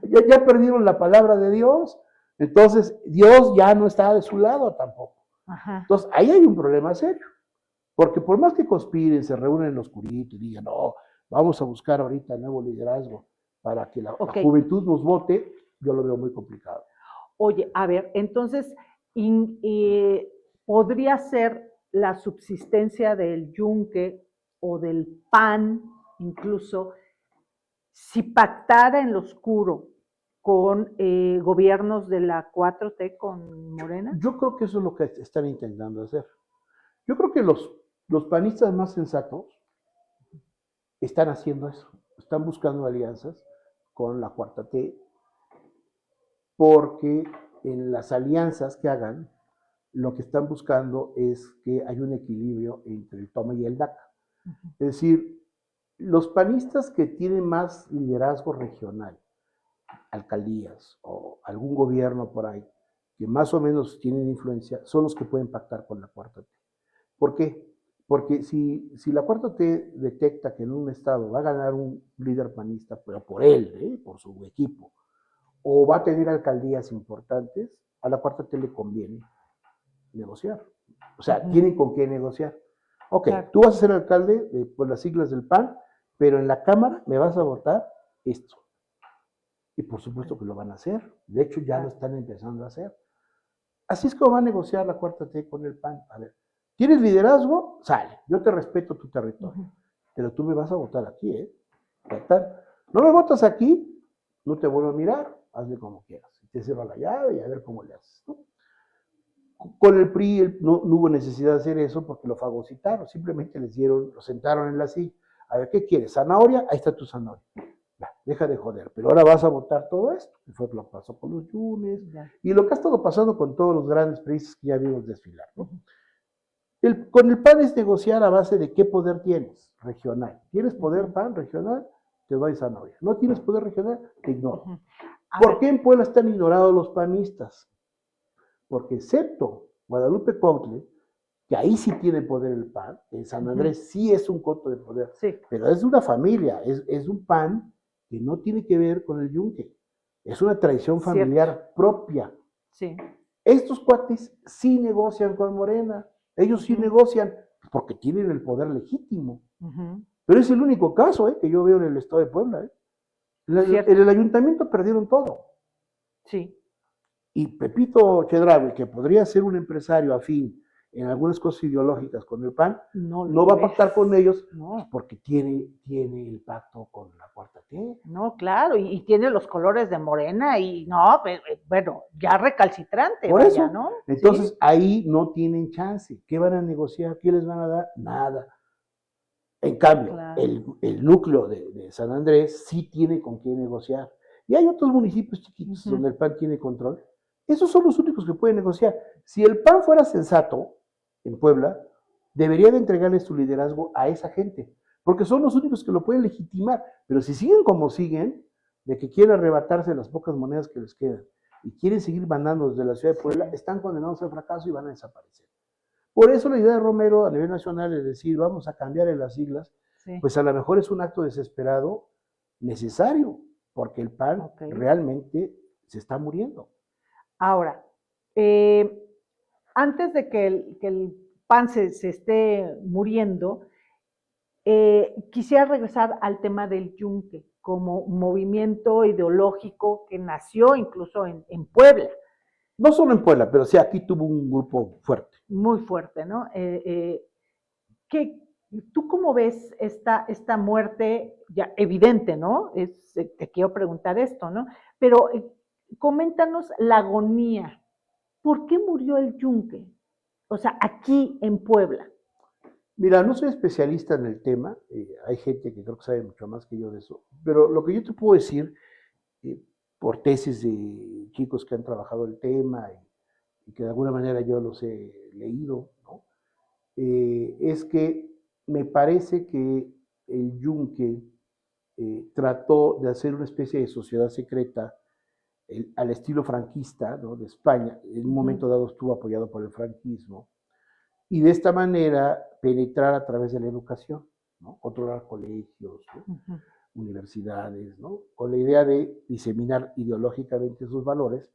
Ya perdieron la palabra de Dios. Entonces, Dios ya no está de su lado tampoco. Entonces, ahí hay un problema serio. Porque por más que conspiren, se reúnen en lo oscurito y digan, no, vamos a buscar ahorita nuevo liderazgo para que la juventud nos vote, yo lo veo muy complicado. Oye, a ver, entonces, ¿podría ser la subsistencia del yunque o del PAN incluso si pactara en lo oscuro con gobiernos de la 4T con Morena? Yo creo que eso es lo que están intentando hacer. Yo creo que los panistas más sensatos están haciendo eso, están buscando alianzas con la cuarta T, porque en las alianzas que hagan, lo que están buscando es que haya un equilibrio entre el toma y el daca. Es decir, los panistas que tienen más liderazgo regional, alcaldías o algún gobierno por ahí, que más o menos tienen influencia, son los que pueden pactar con la cuarta T. ¿Por qué? Porque si la cuarta T detecta que en un estado va a ganar un líder panista, pero por él, por su equipo, o va a tener alcaldías importantes, a la cuarta T le conviene negociar. O sea, tienen con qué negociar. Ok, claro. Tú vas a ser alcalde por las siglas del PAN, pero en la Cámara me vas a votar esto. Y por supuesto que lo van a hacer. De hecho, ya lo están empezando a hacer. Así es como va a negociar la cuarta T con el PAN. A ver, ¿tienes liderazgo? Sale. Yo te respeto tu territorio. Pero tú me vas a votar aquí, ¿eh? No me votas aquí, no te vuelvo a mirar, hazle como quieras. Te cierro la llave y a ver cómo le haces, ¿no? Con el PRI no hubo necesidad de hacer eso porque lo fagocitaron, simplemente lo sentaron en la silla. A ver, ¿qué quieres? ¿Zanahoria? Ahí está tu zanahoria. Deja de joder, pero ahora vas a votar todo esto. Y fue lo que pasó con los Yunes y lo que ha estado pasando con todos los grandes priistas que ya vimos desfilar, ¿no? Con el PAN es negociar a base de qué poder tienes regional. ¿Tienes poder PAN regional? Te doy zanahoria. ¿No tienes poder regional? Te ignoro. ¿Por qué en Puebla están ignorados los panistas? Porque excepto Guadalupe Cuauhtle, que ahí sí tiene poder el PAN, en San Andrés sí es un coto de poder, pero es una familia, es un PAN que no tiene que ver con el yunque, es una tradición familiar propia. Sí. Estos cuates sí negocian con Morena, ellos sí negocian porque tienen el poder legítimo, pero es el único caso que yo veo en el estado de Puebla. En el ayuntamiento perdieron todo. Sí. Y Pepito Chedraui, que podría ser un empresario afín en algunas cosas ideológicas con el PAN, no va a pactar con ellos porque tiene el pacto con la cuarta T. No, claro, y tiene los colores de Morena y no, pero, bueno, ya recalcitrante. Por eso, ¿no? Entonces ahí no tienen chance. ¿Qué van a negociar? ¿Qué les van a dar? Nada. En cambio, el núcleo de San Andrés sí tiene con qué negociar. Y hay otros municipios chiquitos donde el PAN tiene control. Esos son los únicos que pueden negociar. Si el PAN fuera sensato en Puebla, debería de entregarle su liderazgo a esa gente, porque son los únicos que lo pueden legitimar. Pero si siguen como siguen, de que quieren arrebatarse las pocas monedas que les quedan y quieren seguir mandando desde la ciudad de Puebla, están condenados al fracaso y van a desaparecer. Por eso la idea de Romero a nivel nacional es decir, vamos a cambiarle las siglas, pues a lo mejor es un acto desesperado necesario, porque el PAN realmente se está muriendo. Ahora, antes de que el PAN se esté muriendo, quisiera regresar al tema del yunque como movimiento ideológico que nació incluso en Puebla. No solo en Puebla, pero sí aquí tuvo un grupo fuerte. Muy fuerte, ¿no? ¿Tú cómo ves esta muerte ya evidente, ¿no? Te quiero preguntar esto, ¿no? Pero coméntanos la agonía. ¿Por qué murió el yunque? O sea, aquí en Puebla. Mira, no soy especialista en el tema, hay gente que creo que sabe mucho más que yo de eso, pero lo que yo te puedo decir, por tesis de chicos que han trabajado el tema y que de alguna manera yo los he leído, ¿no? Es que me parece que el yunque trató de hacer una especie de sociedad secreta al estilo franquista, ¿no? De España. En un momento dado estuvo apoyado por el franquismo, y de esta manera penetrar a través de la educación, ¿no? Controlar colegios, ¿no? Universidades, ¿no? Con la idea de diseminar ideológicamente sus valores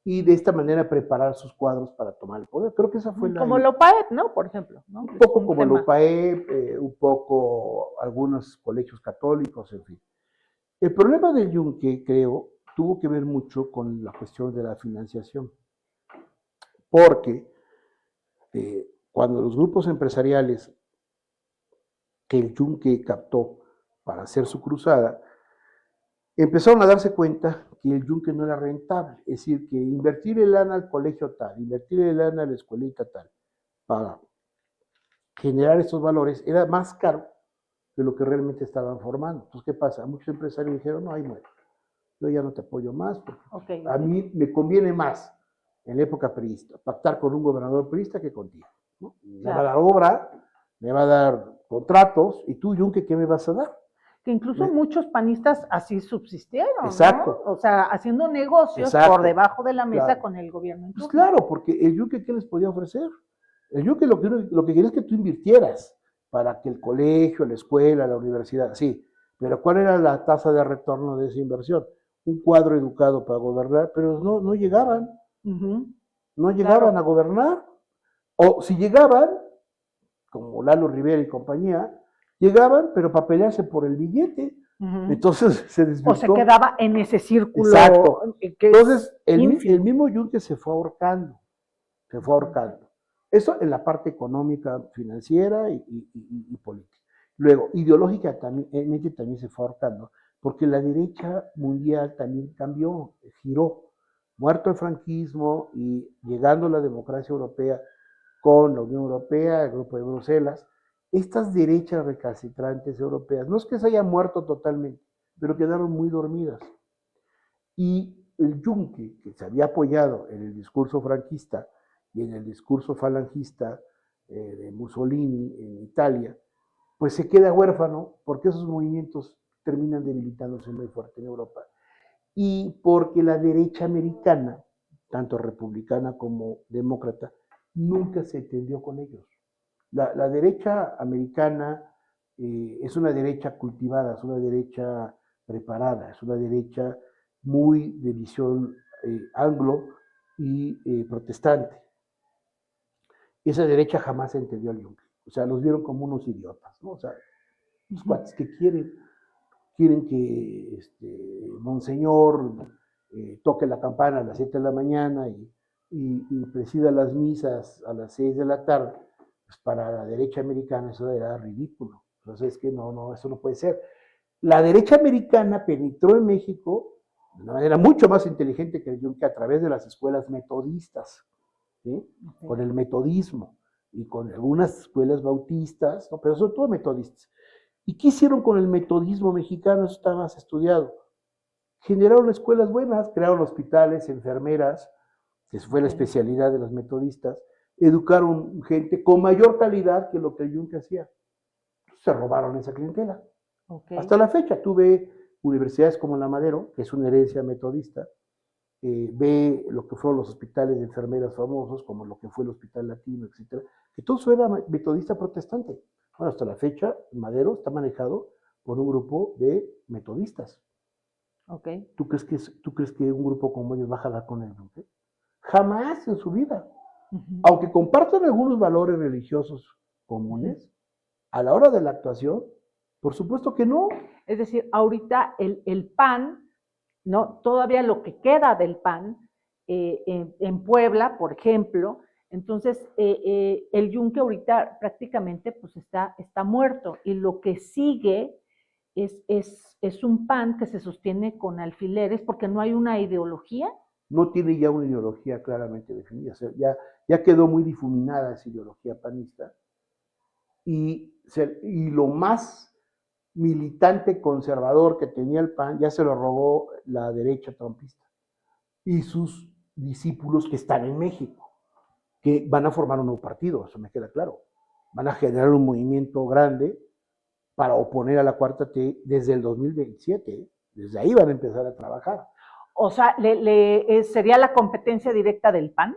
y de esta manera preparar sus cuadros para tomar el poder. Creo que esa fue como la Lopaep, ¿no? Por ejemplo, ¿no? Un poco como Lopaep, un poco algunos colegios católicos, en fin. El problema del yunque, creo, tuvo que ver mucho con la cuestión de la financiación, porque cuando los grupos empresariales que el yunque captó para hacer su cruzada, empezaron a darse cuenta que el yunque no era rentable, es decir, que invertir el lana al colegio tal, invertir el lana a la escuelita tal, para generar estos valores, era más caro que lo que realmente estaban formando. Entonces, ¿qué pasa? Muchos empresarios dijeron, no, ahí muere, yo ya no te apoyo más, porque a mí me conviene más, en la época priista, pactar con un gobernador priista que contigo, ¿no? Me va a dar obra, me va a dar contratos, y tú, yunque, ¿qué me vas a dar? Que incluso muchos panistas así subsistieron, exacto, ¿no? O sea, haciendo negocios exacto, por debajo de la mesa claro, con el gobierno. pues claro, porque el yunque, ¿qué les podía ofrecer? El yunque lo que quería es que tú invirtieras para que el colegio, la escuela, la universidad, sí, pero ¿cuál era la tasa de retorno de esa inversión? Un cuadro educado para gobernar, pero no llegaban, no llegaban Claro. a gobernar, o si llegaban, como Lalo Rivera y compañía, llegaban, pero para pelearse por el billete. Entonces se desvirtuó. O se quedaba en ese círculo. Exacto. Que Entonces el ínfimo. mismo yunque se fue ahorcando, se fue ahorcando. Eso en la parte económica, financiera y política. Luego, ideológica también se fue ahorcando, porque la derecha mundial también cambió, giró. Muerto el franquismo y llegando la democracia europea con la Unión Europea, el Grupo de Bruselas, estas derechas recalcitrantes europeas, no es que se hayan muerto totalmente, pero quedaron muy dormidas. Y el yunque, que se había apoyado en el discurso franquista y en el discurso falangista de Mussolini en Italia, pues se queda huérfano porque esos movimientos terminan debilitándose muy fuerte en Europa. Y porque la derecha americana, tanto republicana como demócrata, nunca se entendió con ellos. La derecha americana es una derecha cultivada, es una derecha preparada, es una derecha muy de visión anglo y protestante. Esa derecha jamás se entendió al yunque. O sea, los vieron como unos idiotas, ¿no? O sea, los cuates que quieren que Monseñor toque la campana a las 7 de la mañana y presida las misas a las 6 de la tarde, pues para la derecha americana eso era ridículo. Entonces es que no, eso no puede ser. La derecha americana penetró en México de una manera mucho más inteligente que el yunque a través de las escuelas metodistas, ¿sí? Con el metodismo y con algunas escuelas bautistas, ¿no? Pero sobre todo metodistas. ¿Y qué hicieron con el metodismo mexicano? Eso está más estudiado. Generaron escuelas buenas, crearon hospitales, enfermeras, que fue la especialidad de los metodistas, educaron gente con mayor calidad que lo que el yunque hacía. Se robaron esa clientela. Hasta la fecha tuve universidades como la Madero, que es una herencia metodista, ve lo que fueron los hospitales de enfermeras famosos, como lo que fue el Hospital Latino, etcétera, que todo eso era metodista protestante. Bueno, hasta la fecha, Madero está manejado por un grupo de metodistas. Okay. ¿Tú crees que un grupo como ellos va a jalar con él? ¿Okay? Jamás en su vida. Aunque compartan algunos valores religiosos comunes, a la hora de la actuación, por supuesto que no. Es decir, ahorita el PAN, ¿no? Todavía lo que queda del PAN, en Puebla, por ejemplo, entonces el yunque ahorita prácticamente pues está muerto y lo que sigue es un PAN que se sostiene con alfileres porque no hay una ideología. No tiene ya una ideología claramente definida, o sea, ya quedó muy difuminada esa ideología panista y lo más militante conservador que tenía el PAN ya se lo robó la derecha trumpista y sus discípulos que están en México, que van a formar un nuevo partido, eso me queda claro. Van a generar un movimiento grande para oponer a la Cuarta T desde el 2027, desde ahí van a empezar a trabajar. O sea, ¿sería la competencia directa del PAN?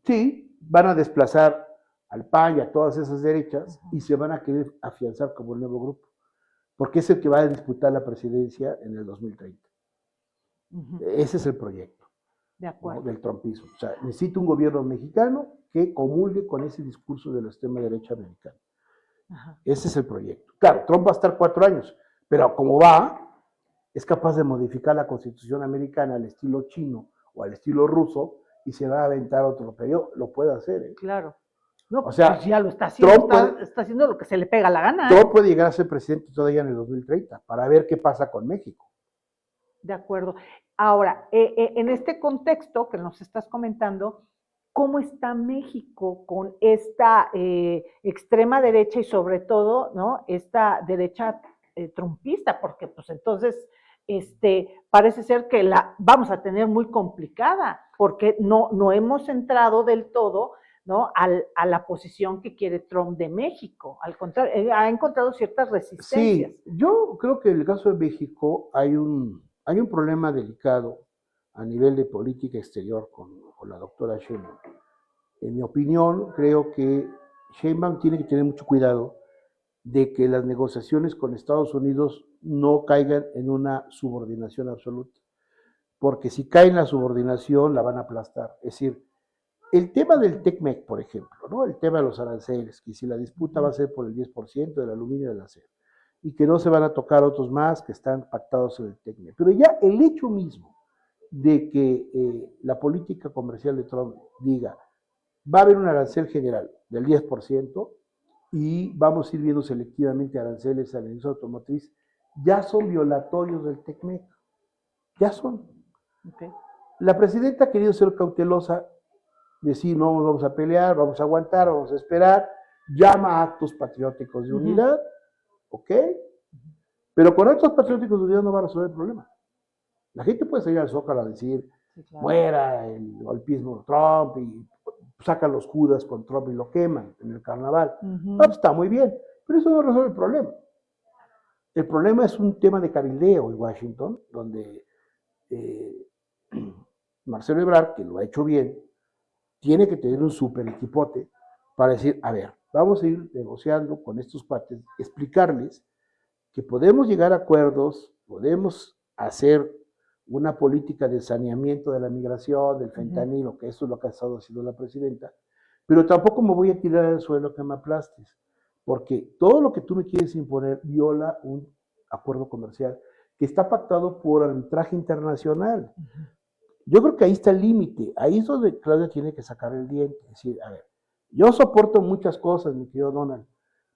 Sí, van a desplazar al PAN y a todas esas derechas y se van a querer afianzar como el nuevo grupo, porque es el que va a disputar la presidencia en el 2030. Ese es el proyecto, de acuerdo, ¿no? Del trumpismo. O sea, necesita un gobierno mexicano que comulgue con ese discurso de la extrema derecha americana. Ese es el proyecto. Claro, Trump va a estar 4 años, pero como va, es capaz de modificar la constitución americana al estilo chino o al estilo ruso y se va a aventar otro periodo. Lo puede hacer, ¿eh? Claro. No, o sea, pues ya lo está haciendo, Trump está haciendo lo que se le pega la gana. Trump puede llegar a ser presidente todavía en el 2030 para ver qué pasa con México. De acuerdo. Ahora, en este contexto que nos estás comentando, ¿cómo está México con esta extrema derecha y sobre todo, ¿no? Esta derecha trumpista? Porque pues entonces parece ser que la vamos a tener muy complicada, porque no hemos entrado del todo ¿no? A la posición que quiere Trump de México. Al contrario, ha encontrado ciertas resistencias. Sí, yo creo que en el caso de México hay un problema delicado a nivel de política exterior con la doctora Sheinbaum. En mi opinión, creo que Sheinbaum tiene que tener mucho cuidado de que las negociaciones con Estados Unidos no caigan en una subordinación absoluta, porque si cae en la subordinación la van a aplastar. Es decir, el tema del TECMEC, por ejemplo, ¿no? El tema de los aranceles, que si la disputa va a ser por el 10% del aluminio y del acero, y que no se van a tocar otros más que están pactados en el TECMEC. Pero ya el hecho mismo de que la política comercial de Trump diga, va a haber un arancel general del 10% y vamos a ir viendo selectivamente aranceles a la industria automotriz, ya son violatorios del TECMEC, ya son. Okay. La presidenta ha querido ser cautelosa, decir no vamos a pelear, vamos a aguantar, vamos a esperar, llama a actos patrióticos de unidad, ¿ok? Pero con actos patrióticos de unidad no va a resolver el problema. La gente puede salir al Zócalo a decir, sí, claro, muera el golpismo de Trump y sacan los Judas con Trump y lo queman en el carnaval. Pues está muy bien, pero eso no resuelve el problema. El problema es un tema de cabildeo en Washington, donde Marcelo Ebrard, que lo ha hecho bien, tiene que tener un super equipote para decir, a ver, vamos a ir negociando con estos cuates, explicarles que podemos llegar a acuerdos, podemos hacer una política de saneamiento de la migración, del fentanilo, que eso es lo que ha estado haciendo la presidenta, pero tampoco me voy a tirar al suelo que me aplastes, porque todo lo que tú me quieres imponer viola un acuerdo comercial que está pactado por arbitraje internacional. Yo creo que ahí está el límite, ahí es donde Claudia tiene que sacar el diente, es decir, a ver, yo soporto muchas cosas, mi querido Donald,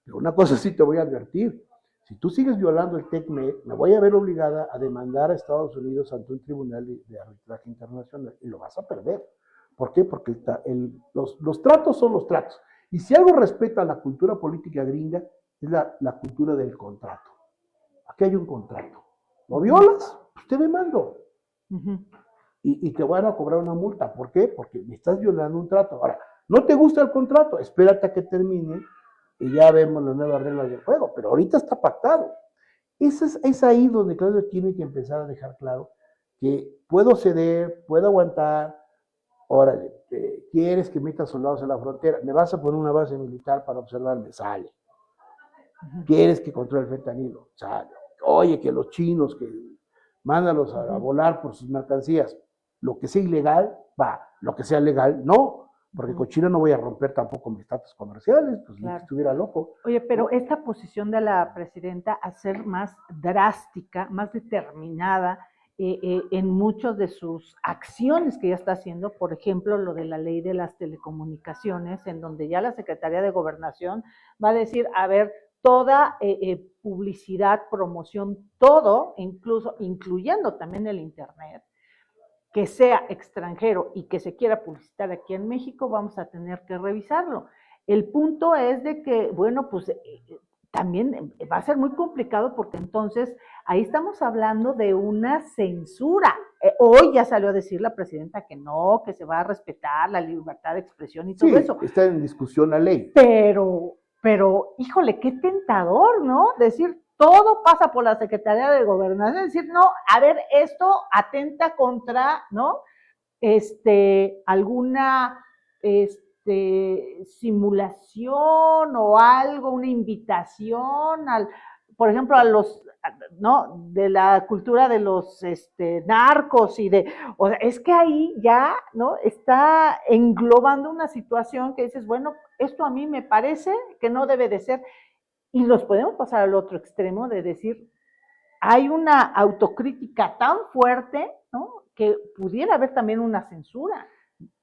pero una cosa sí te voy a advertir, si tú sigues violando el TECMEC, me voy a ver obligada a demandar a Estados Unidos ante un tribunal de arbitraje internacional y lo vas a perder. ¿Por qué? Porque los tratos son los tratos. Y si algo respeta la cultura política gringa, es la cultura del contrato. Aquí hay un contrato. ¿Lo violas? Pues te demando. Y te van a cobrar una multa. ¿Por qué? Porque me estás violando un trato. Ahora, ¿no te gusta el contrato? Espérate a que termine y ya vemos las nuevas reglas del juego, pero ahorita está pactado. Es ahí donde Claudio tiene que empezar a dejar claro que puedo ceder, puedo aguantar, órale, ¿quieres que meta soldados en la frontera? ¿Me vas a poner una base militar para observarme? Sale. ¿Quieres que controle el fentanilo? Sale. Oye, que los chinos, que mándalos a volar por sus mercancías. Lo que sea ilegal, va. Lo que sea legal, no. Porque con China no voy a romper tampoco mis tratos comerciales, pues claro, ni estuviera loco. Oye, pero esta posición de la presidenta a ser más drástica, más determinada en muchas de sus acciones que ya está haciendo, por ejemplo, lo de la ley de las telecomunicaciones, en donde ya la Secretaría de Gobernación va a decir, a ver, toda publicidad, promoción, todo, incluso incluyendo también el Internet, que sea extranjero y que se quiera publicitar aquí en México, vamos a tener que revisarlo. El punto es de que, bueno, pues también va a ser muy complicado porque entonces ahí estamos hablando de una censura. Hoy ya salió a decir la presidenta que no, que se va a respetar la libertad de expresión y todo sí, eso. Está en discusión la ley. Pero, híjole, qué tentador, ¿no? Decir, todo pasa por la Secretaría de Gobernación, es decir, no, a ver, esto atenta contra, ¿no? Alguna simulación o algo, una invitación por ejemplo, a los, ¿no? De la cultura de los narcos o sea, es que ahí ya, ¿no? Está englobando una situación que dices, bueno, esto a mí me parece que no debe de ser, y nos podemos pasar al otro extremo de decir, hay una autocrítica tan fuerte, ¿no? Que pudiera haber también una censura.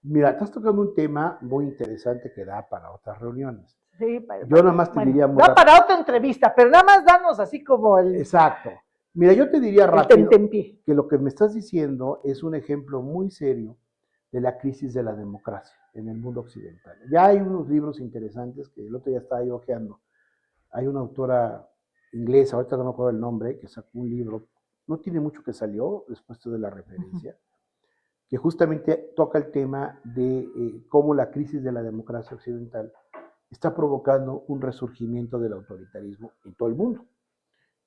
Mira, estás tocando un tema muy interesante que da para otras reuniones. Sí, yo nada más te diría muy da para otra entrevista, pero nada más danos así como el... Exacto. Mira, yo te diría rápido que lo que me estás diciendo es un ejemplo muy serio de la crisis de la democracia en el mundo occidental. Ya hay unos libros interesantes que el otro día estaba yo ojeando. Hay una autora inglesa, ahorita no me acuerdo el nombre, que sacó un libro, no tiene mucho que salió, después de la referencia, que justamente toca el tema de cómo la crisis de la democracia occidental está provocando un resurgimiento del autoritarismo en todo el mundo.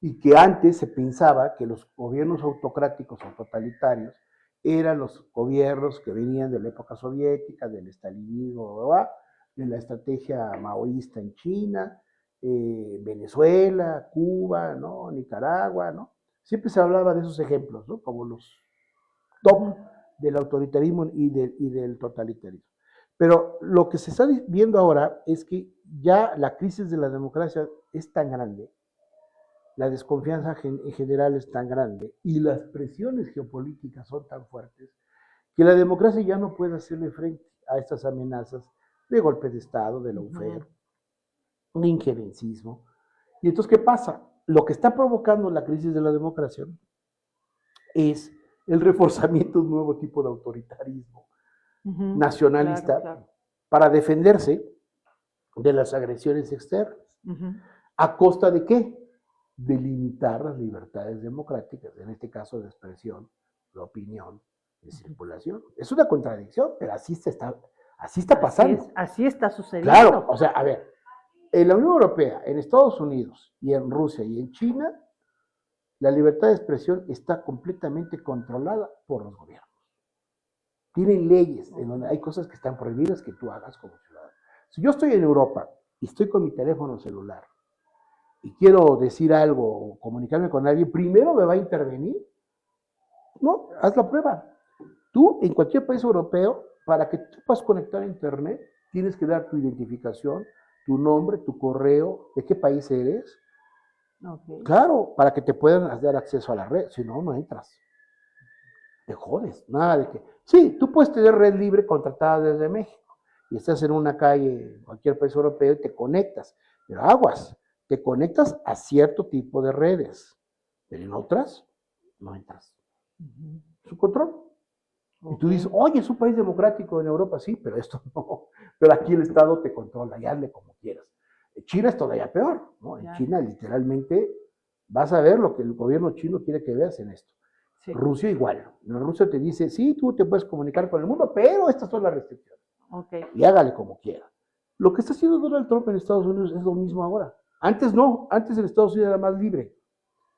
Y que antes se pensaba que los gobiernos autocráticos o totalitarios eran los gobiernos que venían de la época soviética, del estalinismo, de la estrategia maoísta en China, Venezuela, Cuba, ¿no? Nicaragua, ¿no? Siempre se hablaba de esos ejemplos, ¿no? Como los top del autoritarismo y del totalitarismo. Pero lo que se está viendo ahora es que ya la crisis de la democracia es tan grande, la desconfianza en general es tan grande y las presiones geopolíticas son tan fuertes que la democracia ya no puede hacerle frente a estas amenazas de golpe de Estado, de lawfare, de injerencismo. Y entonces, ¿qué pasa? Lo que está provocando la crisis de la democracia es el reforzamiento de un nuevo tipo de autoritarismo nacionalista para defenderse de las agresiones externas. ¿A costa de qué? De limitar las libertades democráticas, en este caso de expresión, de opinión, de circulación. Es una contradicción, pero así está pasando. Así está sucediendo. Claro, o sea, a ver, en la Unión Europea, en Estados Unidos y en Rusia y en China, la libertad de expresión está completamente controlada por los gobiernos. Tienen leyes en donde hay cosas que están prohibidas que tú hagas como ciudadano. Si yo estoy en Europa y estoy con mi teléfono celular y quiero decir algo o comunicarme con alguien, primero me va a intervenir. No, haz la prueba. Tú, en cualquier país europeo, para que tú puedas conectar a internet, tienes que dar tu identificación, tu nombre, tu correo, de qué país eres. Okay. Claro, para que te puedan dar acceso a la red, si no, no entras. Te jodes, nada de que... Sí, tú puedes tener red libre contratada desde México y estás en una calle, en cualquier país europeo y te conectas, pero aguas, te conectas a cierto tipo de redes, pero en otras no entras. Su control. Okay. Y tú dices, oye, es un país democrático en Europa, sí, pero esto no. Pero aquí el Estado te controla y hazle como quieras. En China es todavía peor, ¿no? En China literalmente vas a ver lo que el gobierno chino quiere que veas en esto. Sí. Rusia igual. Rusia te dice, sí, tú te puedes comunicar con el mundo, pero estas son las restricciones. Okay. Y hágale como quiera. Lo que está haciendo Donald Trump en Estados Unidos es lo mismo ahora. Antes no, antes en Estados Unidos era más libre.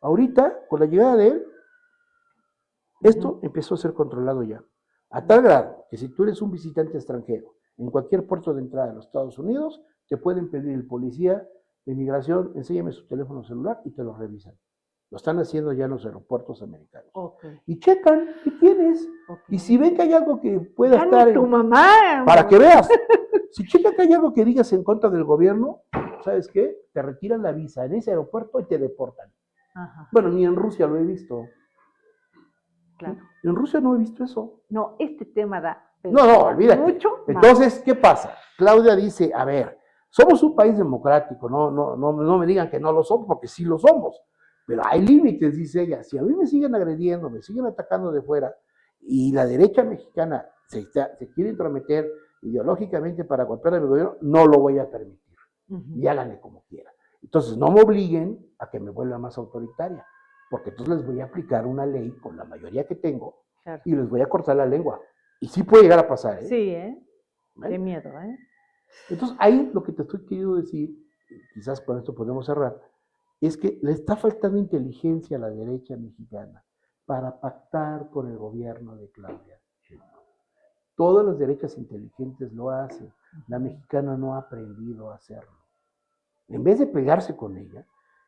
Ahorita, con la llegada de él, esto empezó a ser controlado ya. A tal grado que si tú eres un visitante extranjero en cualquier puerto de entrada de los Estados Unidos, te pueden pedir el policía de inmigración, enséñame su teléfono celular y te lo revisan. Lo están haciendo ya en los aeropuertos americanos. Okay. Y checan qué tienes. Okay. Y si ven que hay algo que pueda estar... tu mamá! Para que veas. Si checan que hay algo que digas en contra del gobierno, ¿sabes qué? Te retiran la visa en ese aeropuerto y te deportan. Ajá. Bueno, ni en Rusia lo he visto. Claro. En Rusia no he visto eso. No, este tema da... No, olvídate. Mucho Entonces, ¿qué pasa? Claudia dice, a ver, somos un país democrático, no me digan que no lo somos, porque sí lo somos. Pero hay límites, dice ella. Si a mí me siguen agrediendo, me siguen atacando de fuera, y la derecha mexicana se quiere intrometer ideológicamente para golpear a mi gobierno, no lo voy a permitir. Y háganle como quieran. Entonces, no me obliguen a que me vuelva más autoritaria, porque entonces les voy a aplicar una ley con la mayoría que tengo, claro, y les voy a cortar la lengua. Y sí puede llegar a pasar, ¿eh? Sí, ¿eh? Qué miedo, ¿eh? Entonces, ahí lo que te estoy queriendo decir, quizás con esto podemos cerrar, es que le está faltando inteligencia a la derecha mexicana para pactar con el gobierno de Claudia Sheinbaum. Todas las derechas inteligentes lo hacen. La mexicana no ha aprendido a hacerlo. En vez de pegarse con ella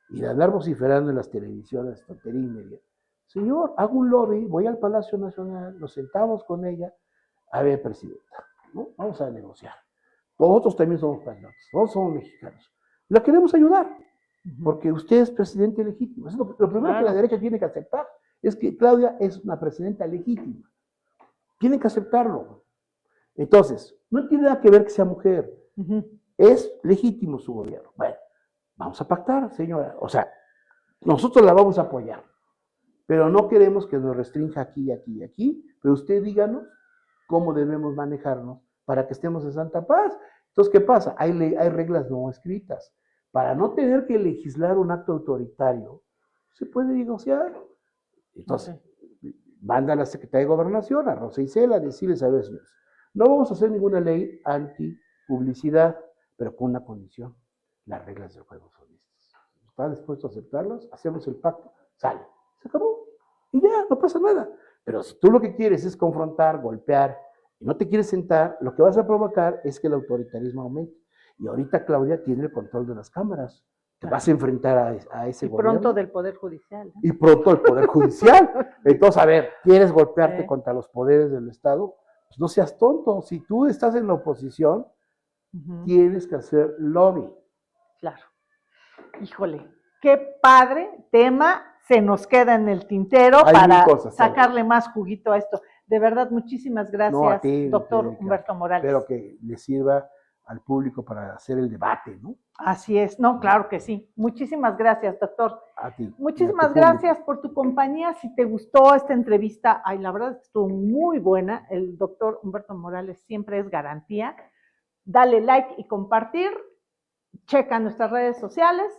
y de andar vociferando en las televisiones, tontería y media, señor, hago un lobby, voy al Palacio Nacional, nos sentamos con ella, a ver, presidenta, ¿no? Vamos a negociar. Nosotros también somos patriotas, todos somos mexicanos. La queremos ayudar, porque usted es presidente legítimo. Lo primero que la derecha tiene que aceptar es que Claudia es una presidenta legítima. Tienen que aceptarlo. Entonces, no tiene nada que ver que sea mujer. Es legítimo su gobierno. Bueno, vamos a pactar, señora. O sea, nosotros la vamos a apoyar. Pero no queremos que nos restrinja aquí, aquí y aquí. Pero usted díganos cómo debemos manejarnos para que estemos en santa paz. Entonces, ¿qué pasa? Hay reglas no escritas. Para no tener que legislar un acto autoritario, se puede negociar. Entonces, manda a la Secretaría de Gobernación, a Rosa Isela, a decirles, a ver, señores, no vamos a hacer ninguna ley anti-publicidad, pero con una condición, las reglas del juego son estas. ¿Está dispuesto a aceptarlas? Hacemos el pacto, sale, se acabó, y ya, no pasa nada. Pero si tú lo que quieres es confrontar, golpear, y no te quieres sentar, lo que vas a provocar es que el autoritarismo aumente. Y ahorita Claudia tiene el control de las cámaras. Te vas a enfrentar a ese gobierno. Y pronto del Poder Judicial. Y pronto el Poder Judicial. Entonces, a ver, ¿quieres golpearte contra los poderes del Estado? Pues no seas tonto. Si tú estás en la oposición, tienes que hacer lobby. Claro. Híjole, qué padre tema se nos queda en el tintero para sacarle más juguito a esto. De verdad, muchísimas gracias, doctor Humberto Morales. Espero que le sirva al público para hacer el debate, ¿no? Así es, no, claro que sí. Muchísimas gracias, doctor. A ti. Muchísimas gracias por tu compañía. Si te gustó esta entrevista, ay, la verdad estuvo muy buena. El doctor Humberto Morales siempre es garantía. Dale like y compartir. Checa nuestras redes sociales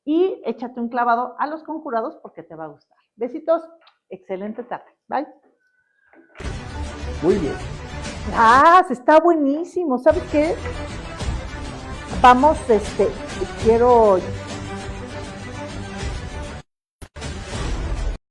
y échate un clavado a Los Conjurados porque te va a gustar. Besitos, excelente tarde. Bye. Muy bien. Está buenísimo. ¿Sabes qué? Vamos, quiero